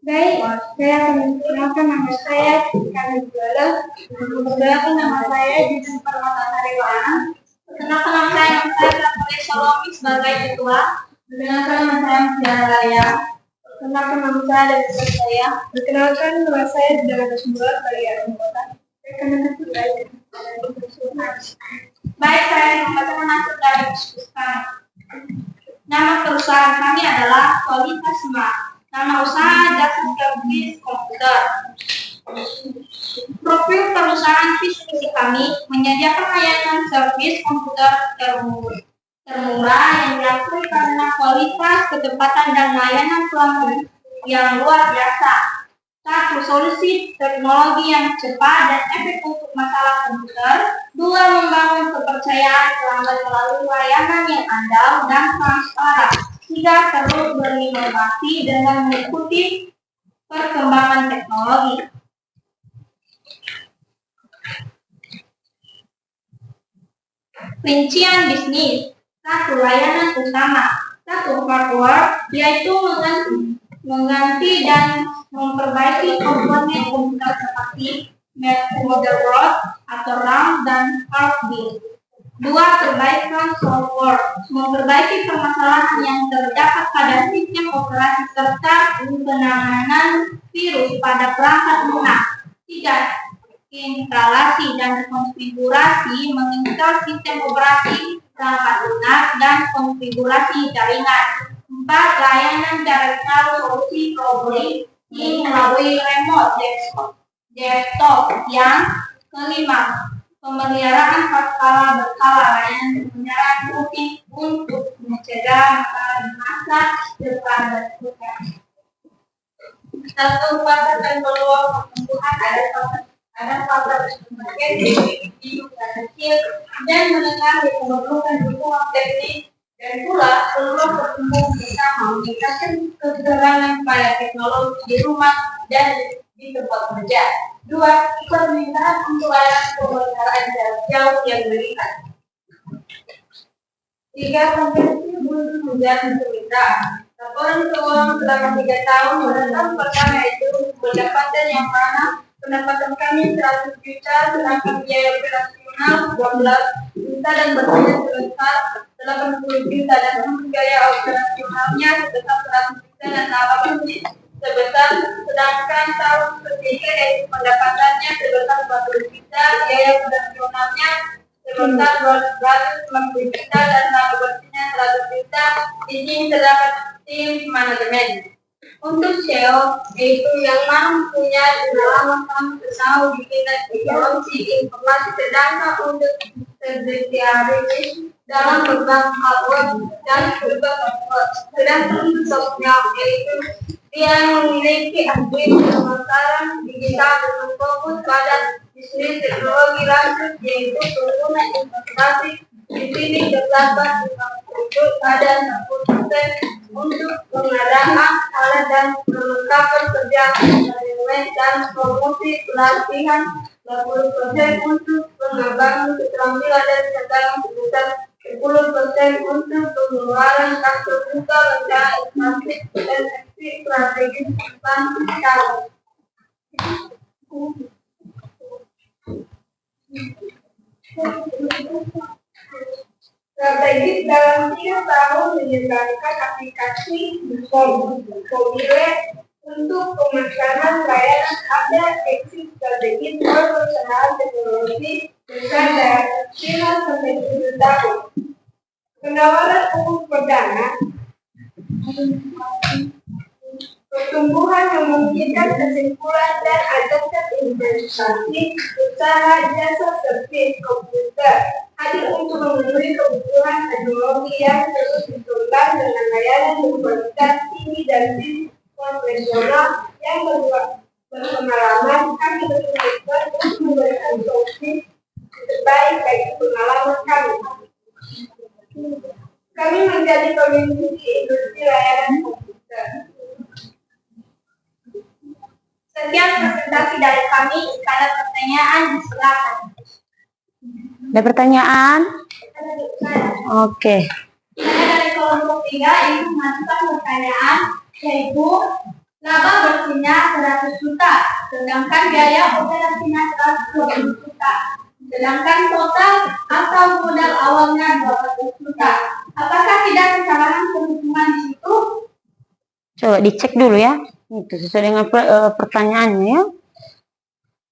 Baik, saya akan memperkenalkan nama saya Kami Juala. Memperkenalkan nama saya Jason Permata Sariwana. Perkenalkan nama saya Pramulia Salomi sebagai ketua. Perkenalkan nama saya Mutiara Raya. Perkenalkan nama saya dan saya. Perkenalkan nama saya Dana Sumber dari anggota. Baik, saya membacakan hasil dari diskusi kami. Nama perusahaan kami adalah Kualitas Smart. Nama usaha jasa servis komputer. Profil perusahaan visi kami menyediakan layanan servis komputer termurah yang diakui karena kualitas, kecepatan, dan layanan pelanggan yang luar biasa. Satu, solusi teknologi yang cepat dan efektif untuk masalah komputer. Dua, membangun kepercayaan pelanggan melalui layanan yang andal dan transparan. Tiga, terus berinovasi dengan mengikuti perkembangan teknologi. Rincian bisnis. Satu, layanan utama. Satu, hardware, yaitu mengganti dan memperbaiki komponen komputer seperti motherboard atau RAM dan hard disk. Dua, perbaikan software, memperbaiki permasalahan yang terdapat pada sistem operasi serta penanganan virus pada perangkat lunak. Tiga, instalasi dan konfigurasi, menginstal sistem operasi perangkat lunak dan konfigurasi jaringan. Empat, layanan jarak jauh solusi problem melalui remote desktop. Yang kelima, pemeliharaan skala berkala, layanan pemeliharaan rutin untuk mencegah masalah di masa depan berikutnya. Satu, pasar dan peluang pertumbuhan. Ada faktor sebagai individu kecil dan menengah yang memerlukan dukungan teknis dan pula peluang pertumbuhan bersama meningkatkan keterangan pada teknologi di rumah dan di tempat kerja. Dua, permintaan untuk layanan pemeliharaan jarak jauh yang meningkat. Tiga, kompetensi untuk menjalin permintaan. Laporan keuangan selama 3 tahun pada tahun pertama itu pendapatan yang mana pendapatan kami 100 juta, sedangkan biaya operasional 12 juta dan berbeda sebesar 80 juta dan untuk biaya operasionalnya sebesar 100 juta dan laba sebesar, sedangkan tahun ketiga yaitu pendapatannya sebesar 40 juta, biaya operasionalnya sebesar 250 juta dan laba bersihnya 100 juta. Di sini terdapat tim manajemen. Untuk SEO, yaitu yang mana punya pengalaman kami bersama di bidang teknologi informasi, sedangkan untuk spesialis dalam berbagai hardware dan berbagai software. Sedangkan untuk sosial, yaitu dia memiliki aktif pemasaran digital dengan fokus pada bisnis teknologi lanjut, yaitu pengguna informasi. Di sini terdapat infrastruktur ada 10% untuk pengadaan alat dan perlengkapan kerja manajemen dan promosi pelatihan, 20% untuk pengembangan keterampilan dan cadangan sebesar 10% untuk pengeluaran kartu buka rencana inflasi dan strategi ekspansi tahun. Strategis dalam 3 tahun mengembangkan aplikasi mobile untuk pemasaran layanan. Ada exit strategis perusahaan teknologi dengan daya kecil sampai 7 tahun. Penawaran umum perdana, pertumbuhan memungkinkan kesimpulan dan adaptasi investasi usaha jasa servis komputer hadir untuk memenuhi kebutuhan teknologi yang terus dikembangkan dengan layanan berkualitas tinggi dan tim profesional yang berpengalaman. Kami berkomitmen untuk memberikan solusi terbaik bagi pengalaman kami. Kami menjadi pemimpin di industri layanan komputer. Sekian presentasi dari kami. Jika ada pertanyaan, silakan. Ada pertanyaan? Oke. Saya dari kelompok 3 ingin mengajukan pertanyaan, yaitu laba bersihnya 100 juta, sedangkan biaya operasinya 120 juta, sedangkan total atau modal awalnya 200 juta. Apakah tidak kesalahan perhitungan di situ? Coba dicek dulu ya. Itu sesuai dengan pertanyaannya ya.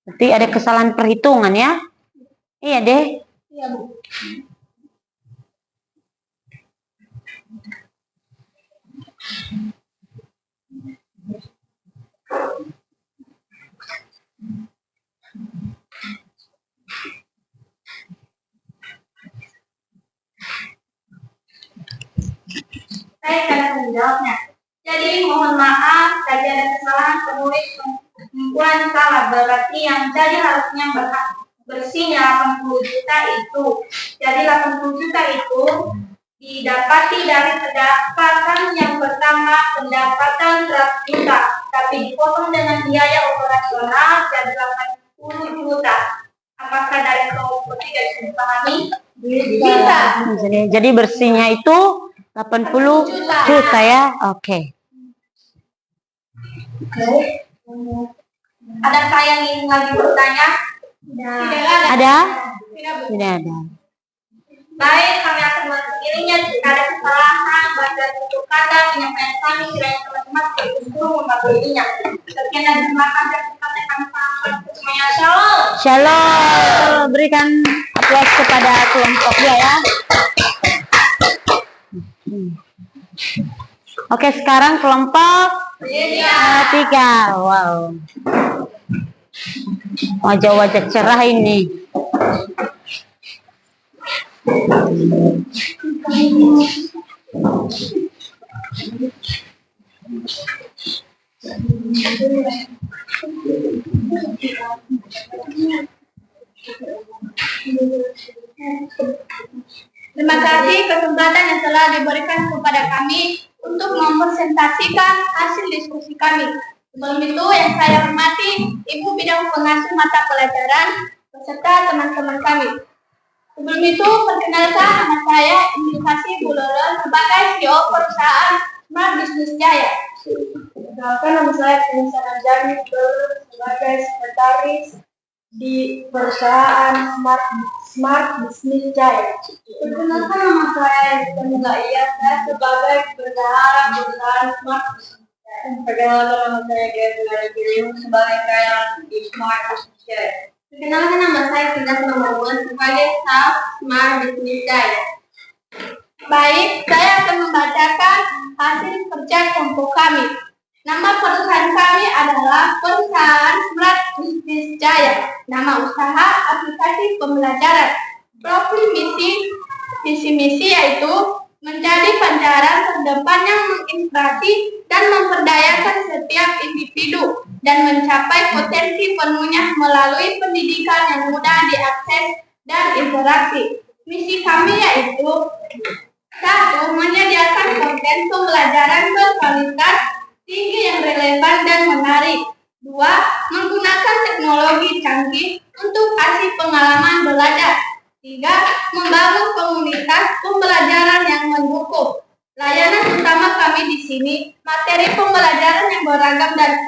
Berarti ada kesalahan perhitungan ya? Iya deh. Iya, Bu. Saya akan menjawabnya. Jadi mohon maaf, tadi ada kesalahan penulis pengumpulan salah. Berarti yang jadi harusnya bersihnya 80 juta itu. Jadi 80 juta itu didapati dari pendapatan yang pertama, pendapatan 100 juta. Tapi dipotong dengan biaya operasional jadi 80 juta. Apakah dari kelompok ketiga bisa dipahami? Bisa. Jadi bersihnya itu 80 juta ya. Oke. Adakah yang ingin lagi bertanya? Ada? Tidak, Bu. Tidak ada. Baik, kami akan mengirimnya. Jika ada kesalahan, baca tutur kata, penyampaian kami, kiranya teman-teman guru memperbaiki. Sekian dan terima kasih atas kata kami sampaikan semuanya. Shalom. Shalom. Berikan aplaus kepada kelompok dia ya. Oke, sekarang kelompok 3. Wow. Wajah-wajah cerah ini. Terima kasih kesempatan yang telah diberikan kepada kami untuk mempresentasikan hasil diskusi kami. Sebelum itu yang saya hormati Ibu Bidang Pengasuh Mata Pelajaran beserta teman-teman kami. Sebelum itu perkenalkan nama saya Indikasi Bulolo sebagai CEO perusahaan Smart Business Jaya. Perkenalkan nama saya Kenisa Najami sebagai sekretaris di perusahaan Smart Business Jaya. Perkenalkan nama saya Camilla Iya, saya sebagai bendahara perusahaan Smart Business Jaya. Perkenalkan nama saya Gabriela Giliu sebagai karyawan di Smart Business Jaya. Perkenalkan nama saya Tidak Nomor sebagai staff Smart Business Jaya. Baik, saya akan membacakan hasil kerja kelompok kami. Nama perusahaan kami adalah Perusahaan Smart Business Jaya. Nama usaha aplikasi pembelajaran. Profil visi misi yaitu menjadi pancaran terdepan yang menginspirasi dan memperdayakan setiap individu dan mencapai potensi penuhnya melalui pendidikan yang mudah diakses dan interaksi. Misi kami yaitu 1. Menyediakan konten pembelajaran berkualitas tinggi yang relevan dan menarik. 2. Menggunakan teknologi canggih untuk kasih pengalaman belajar. 3. Membangun komunitas pembelajaran yang mendukung. Layanan utama kami di sini materi pembelajaran yang beragam dan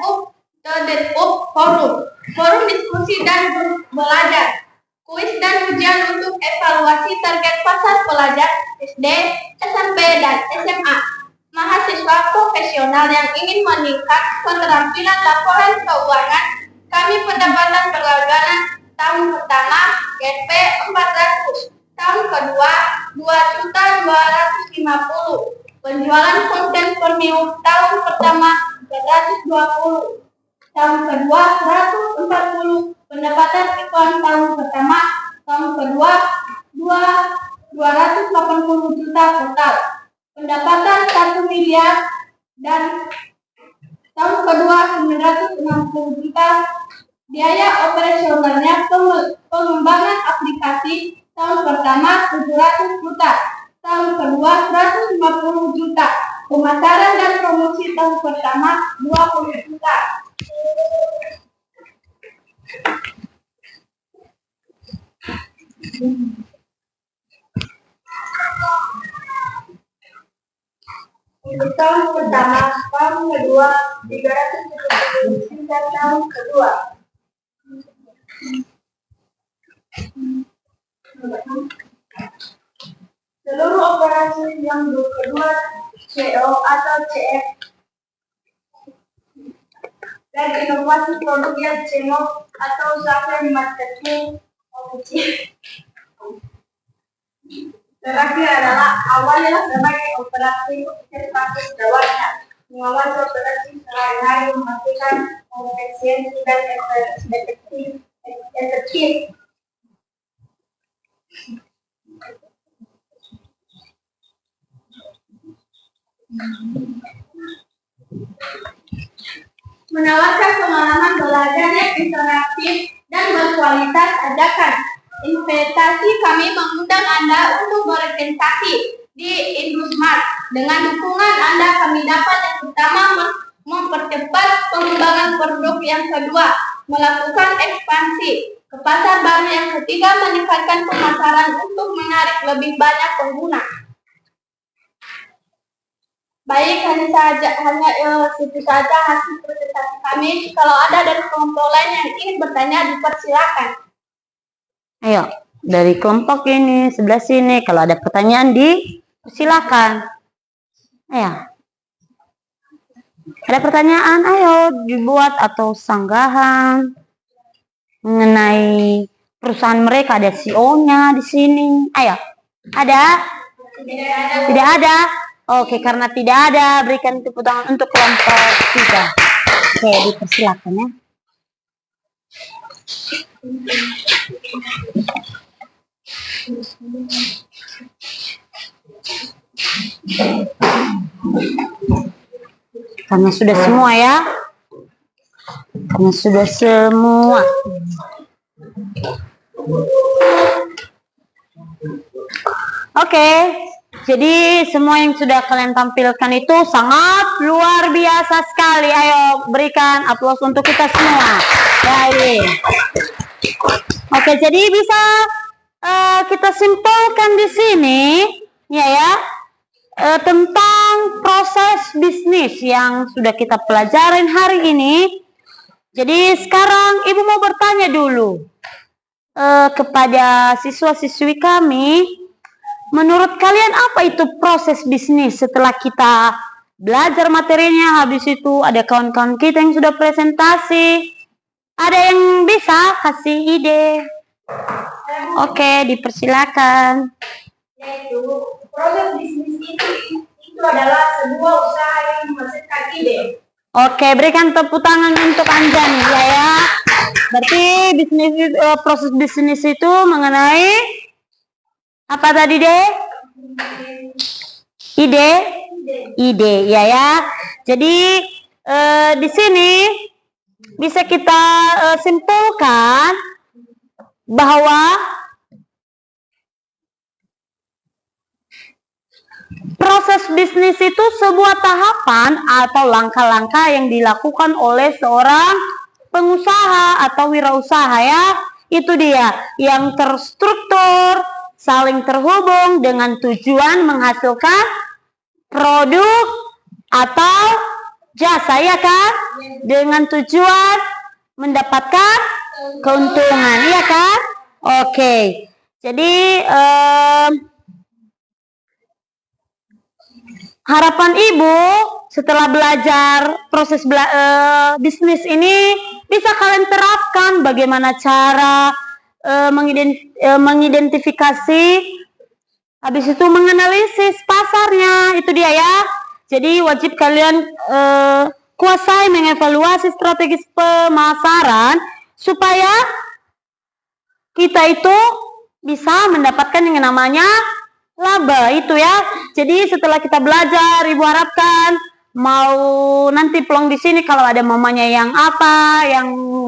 forum diskusi dan belajar, kuis dan ujian untuk evaluasi target pasar pelajar SD, SMP, dan SMA. Mahasiswa profesional yang ingin meningkat keterampilan laporan keuangan, kami pendapatan berlangganan tahun pertama GP 400, tahun kedua 2.250, penjualan konten premium tahun pertama 420, tahun kedua 140, pendapatan iklan tahun pertama, tahun kedua 280 juta total, pendapatan 1 miliar, dan tahun kedua 960 juta. Biaya operasionalnya pengembangan aplikasi tahun pertama 700 juta, tahun kedua 150 juta, pemasaran dan promosi tahun pertama 20 juta. Untuk tahun pertama, tahun kedua 370 juta, tahun kedua seluruh operasi yang kedua CO atau CF dan inovasi produk yang channel atau usaha di marketing. Terakhir adalah awalnya sebagai operasi observasi jawabnya, mengawasi operasi sehari-hari, memastikan efisiensi dan efektif. Menawarkan pengalaman belajar yang interaktif dan berkualitas. Ajakan investasi kami mengundang Anda untuk berinvestasi di Indosmart. Dengan dukungan Anda kami dapat yang pertama mempercepat pengembangan produk, yang kedua melakukan ekspansi ke pasar baru, yang ketiga meningkatkan pemasaran untuk menarik lebih banyak pengguna. Baik, hanya itu saja hasil presentasi kami. Kalau ada dari kelompok lain yang ingin bertanya, dipersilakan. Ayo, dari kelompok ini, sebelah sini, kalau ada pertanyaan dipersilakan. Ayo. Ada pertanyaan, ayo dibuat atau sanggahan mengenai perusahaan mereka, ada CEO-nya di sini. Ayo, ada? Tidak ada. Oke, karena tidak ada, berikan tepuk tangan untuk kelompok 3. Oke, dipersilakan ya. Karena sudah semua ya. Karena sudah semua. Oke. Jadi semua yang sudah kalian tampilkan itu sangat luar biasa sekali. Ayo berikan aplaus untuk kita semua. Baik. Oke, jadi bisa kita simpulkan di sini ya tentang proses bisnis yang sudah kita pelajarin hari ini. Jadi sekarang Ibu mau bertanya dulu kepada siswa-siswi kami. Menurut kalian apa itu proses bisnis setelah kita belajar materinya, habis itu ada kawan-kawan kita yang sudah presentasi. Ada yang bisa kasih ide? Oke, dipersilakan. Yaitu proses bisnis itu adalah sebuah usaha yang menghasilkan ide. Oke, berikan tepuk tangan untuk Anjani ya. Berarti proses bisnis itu mengenai apa tadi deh? Ide ya. Jadi di sini bisa kita simpulkan bahwa proses bisnis itu sebuah tahapan atau langkah-langkah yang dilakukan oleh seorang pengusaha atau wirausaha ya. Itu dia yang terstruktur, saling terhubung dengan tujuan menghasilkan produk atau jasa ya kan? Dengan tujuan mendapatkan keuntungan, iya kan? Oke. Jadi harapan Ibu setelah belajar proses bisnis ini bisa kalian terapkan bagaimana cara mengidentifikasi, habis itu menganalisis pasarnya, itu dia ya. Jadi wajib kalian kuasai mengevaluasi strategi pemasaran supaya kita itu bisa mendapatkan yang namanya laba itu ya. Jadi setelah kita belajar, Ibu harapkan mau nanti pulang di sini kalau ada mamanya yang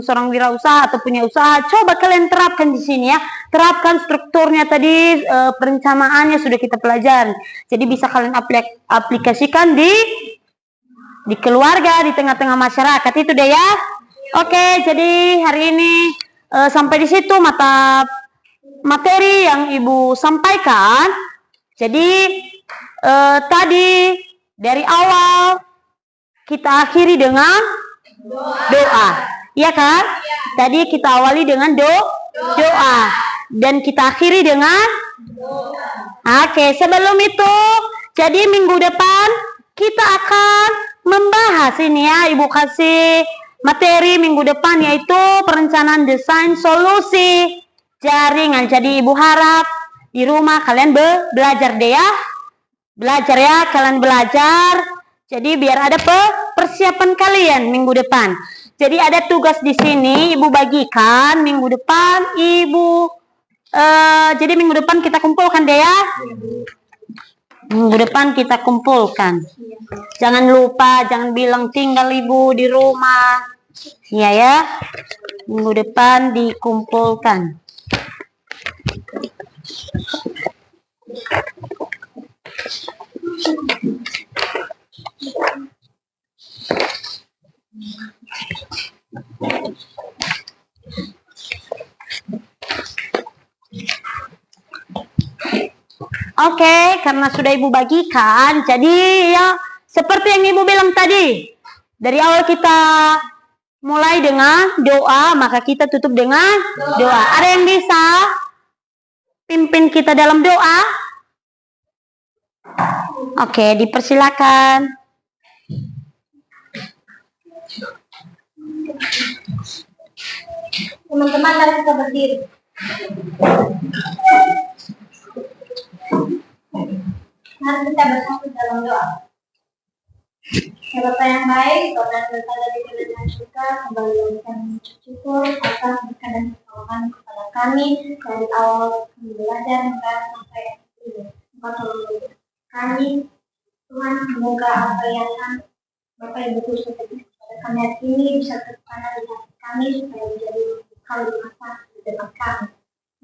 seorang wirausaha atau punya usaha, coba kalian terapkan di sini ya. Terapkan strukturnya tadi, perencanaannya sudah kita pelajari. Jadi bisa kalian aplikasikan di keluarga, di tengah-tengah masyarakat itu deh ya. Oke, jadi hari ini sampai di situ materi yang Ibu sampaikan. Jadi tadi dari awal kita akhiri dengan doa. Iya kan? Tadi kita awali dengan doa dan kita akhiri dengan doa. Oke, sebelum itu jadi minggu depan kita akan membahas ini ya, Ibu kasih materi minggu depan, yaitu perencanaan desain solusi jaringan. Jadi ibu harap di rumah kalian belajar deh ya. Belajar ya, kalian belajar. Jadi biar ada persiapan kalian minggu depan. Jadi ada tugas di sini ibu bagikan minggu depan jadi minggu depan kita kumpulkan deh ya. Minggu depan kita kumpulkan. Jangan lupa, jangan bilang tinggal ibu di rumah. Iya ya. Minggu depan dikumpulkan. Oke, karena sudah ibu bagikan, jadi ya seperti yang ibu bilang tadi, dari awal kita mulai dengan doa, maka kita tutup dengan doa. Ada yang bisa pimpin kita dalam doa? Oke, dipersilakan. Teman-teman, mari kita berdiri. Mari kita bersatu dalam doa. Ya Bapa yang baik, Tuhan berkata dari kebenaran kita, kembali lagi kami mengucap syukur atas berkat dan pertolongan kepada kami dari awal kami belajar hingga sampai ini. Engkau tolong kami, Tuhan, semoga apa yang Bapak Ibu Guru seperti kepada kami hari ini bisa tertanam di hati kami supaya menjadi hal di masa depan kami.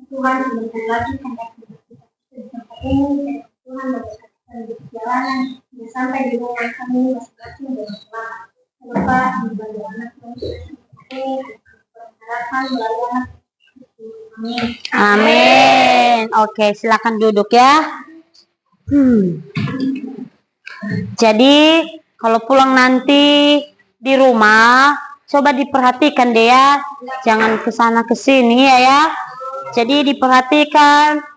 Tuhan, sebentar lagi kami akan beraktivitas di tempat ini. Tuhan memberkati di perjalanan dan sampai di rumah kami masing-masing dengan selamat. Bapak, membantu anak terus ini harapan melalui anak. Amin. Amin. Oke, silakan duduk ya. Jadi kalau pulang nanti di rumah, coba diperhatikan deh ya, jangan kesana kesini ya. Jadi diperhatikan.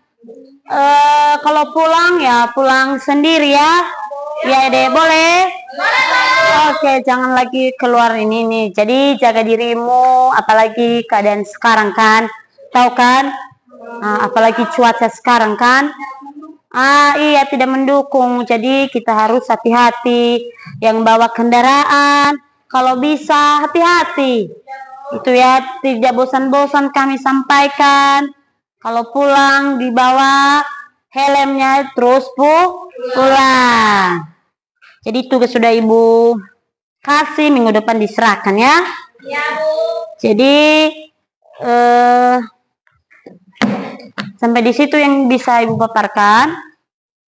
Kalau pulang ya pulang sendiri ya. Ya deh, boleh? Oke, jangan lagi keluar ini nih. Jadi jaga dirimu, apalagi keadaan sekarang kan. Tahu kan? Apalagi cuaca sekarang kan. Iya, tidak mendukung. Jadi kita harus hati-hati. Yang bawa kendaraan, kalau bisa hati-hati. Itu ya, tidak bosan-bosan kami sampaikan. Kalau pulang dibawa helmnya terus pulang. Jadi tugas sudah ibu kasih, minggu depan diserahkan ya. Ya Bu. Jadi sampai di situ yang bisa ibu paparkan.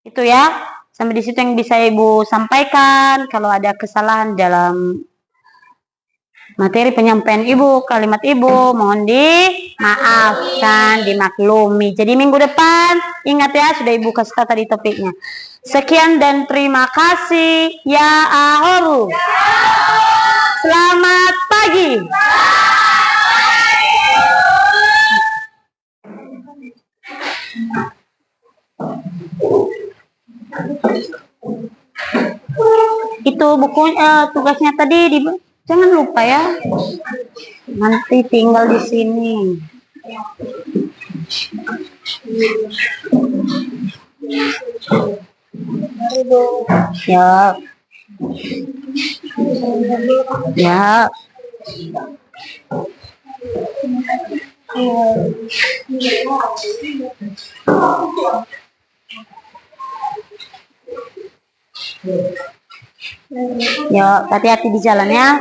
Itu ya. Sampai di situ yang bisa ibu sampaikan. Kalau ada kesalahan dalam materi penyampaian ibu, kalimat ibu, mohon dimaafkan, dimaklumi. Jadi minggu depan, ingat ya, sudah ibu kasih tahu tadi topiknya. Sekian dan terima kasih. Ya ahoru. Selamat pagi. Itu bukunya, tugasnya tadi jangan lupa ya. Nanti tinggal di sini. Ya. Ya. Ya, hati-hati di jalan ya.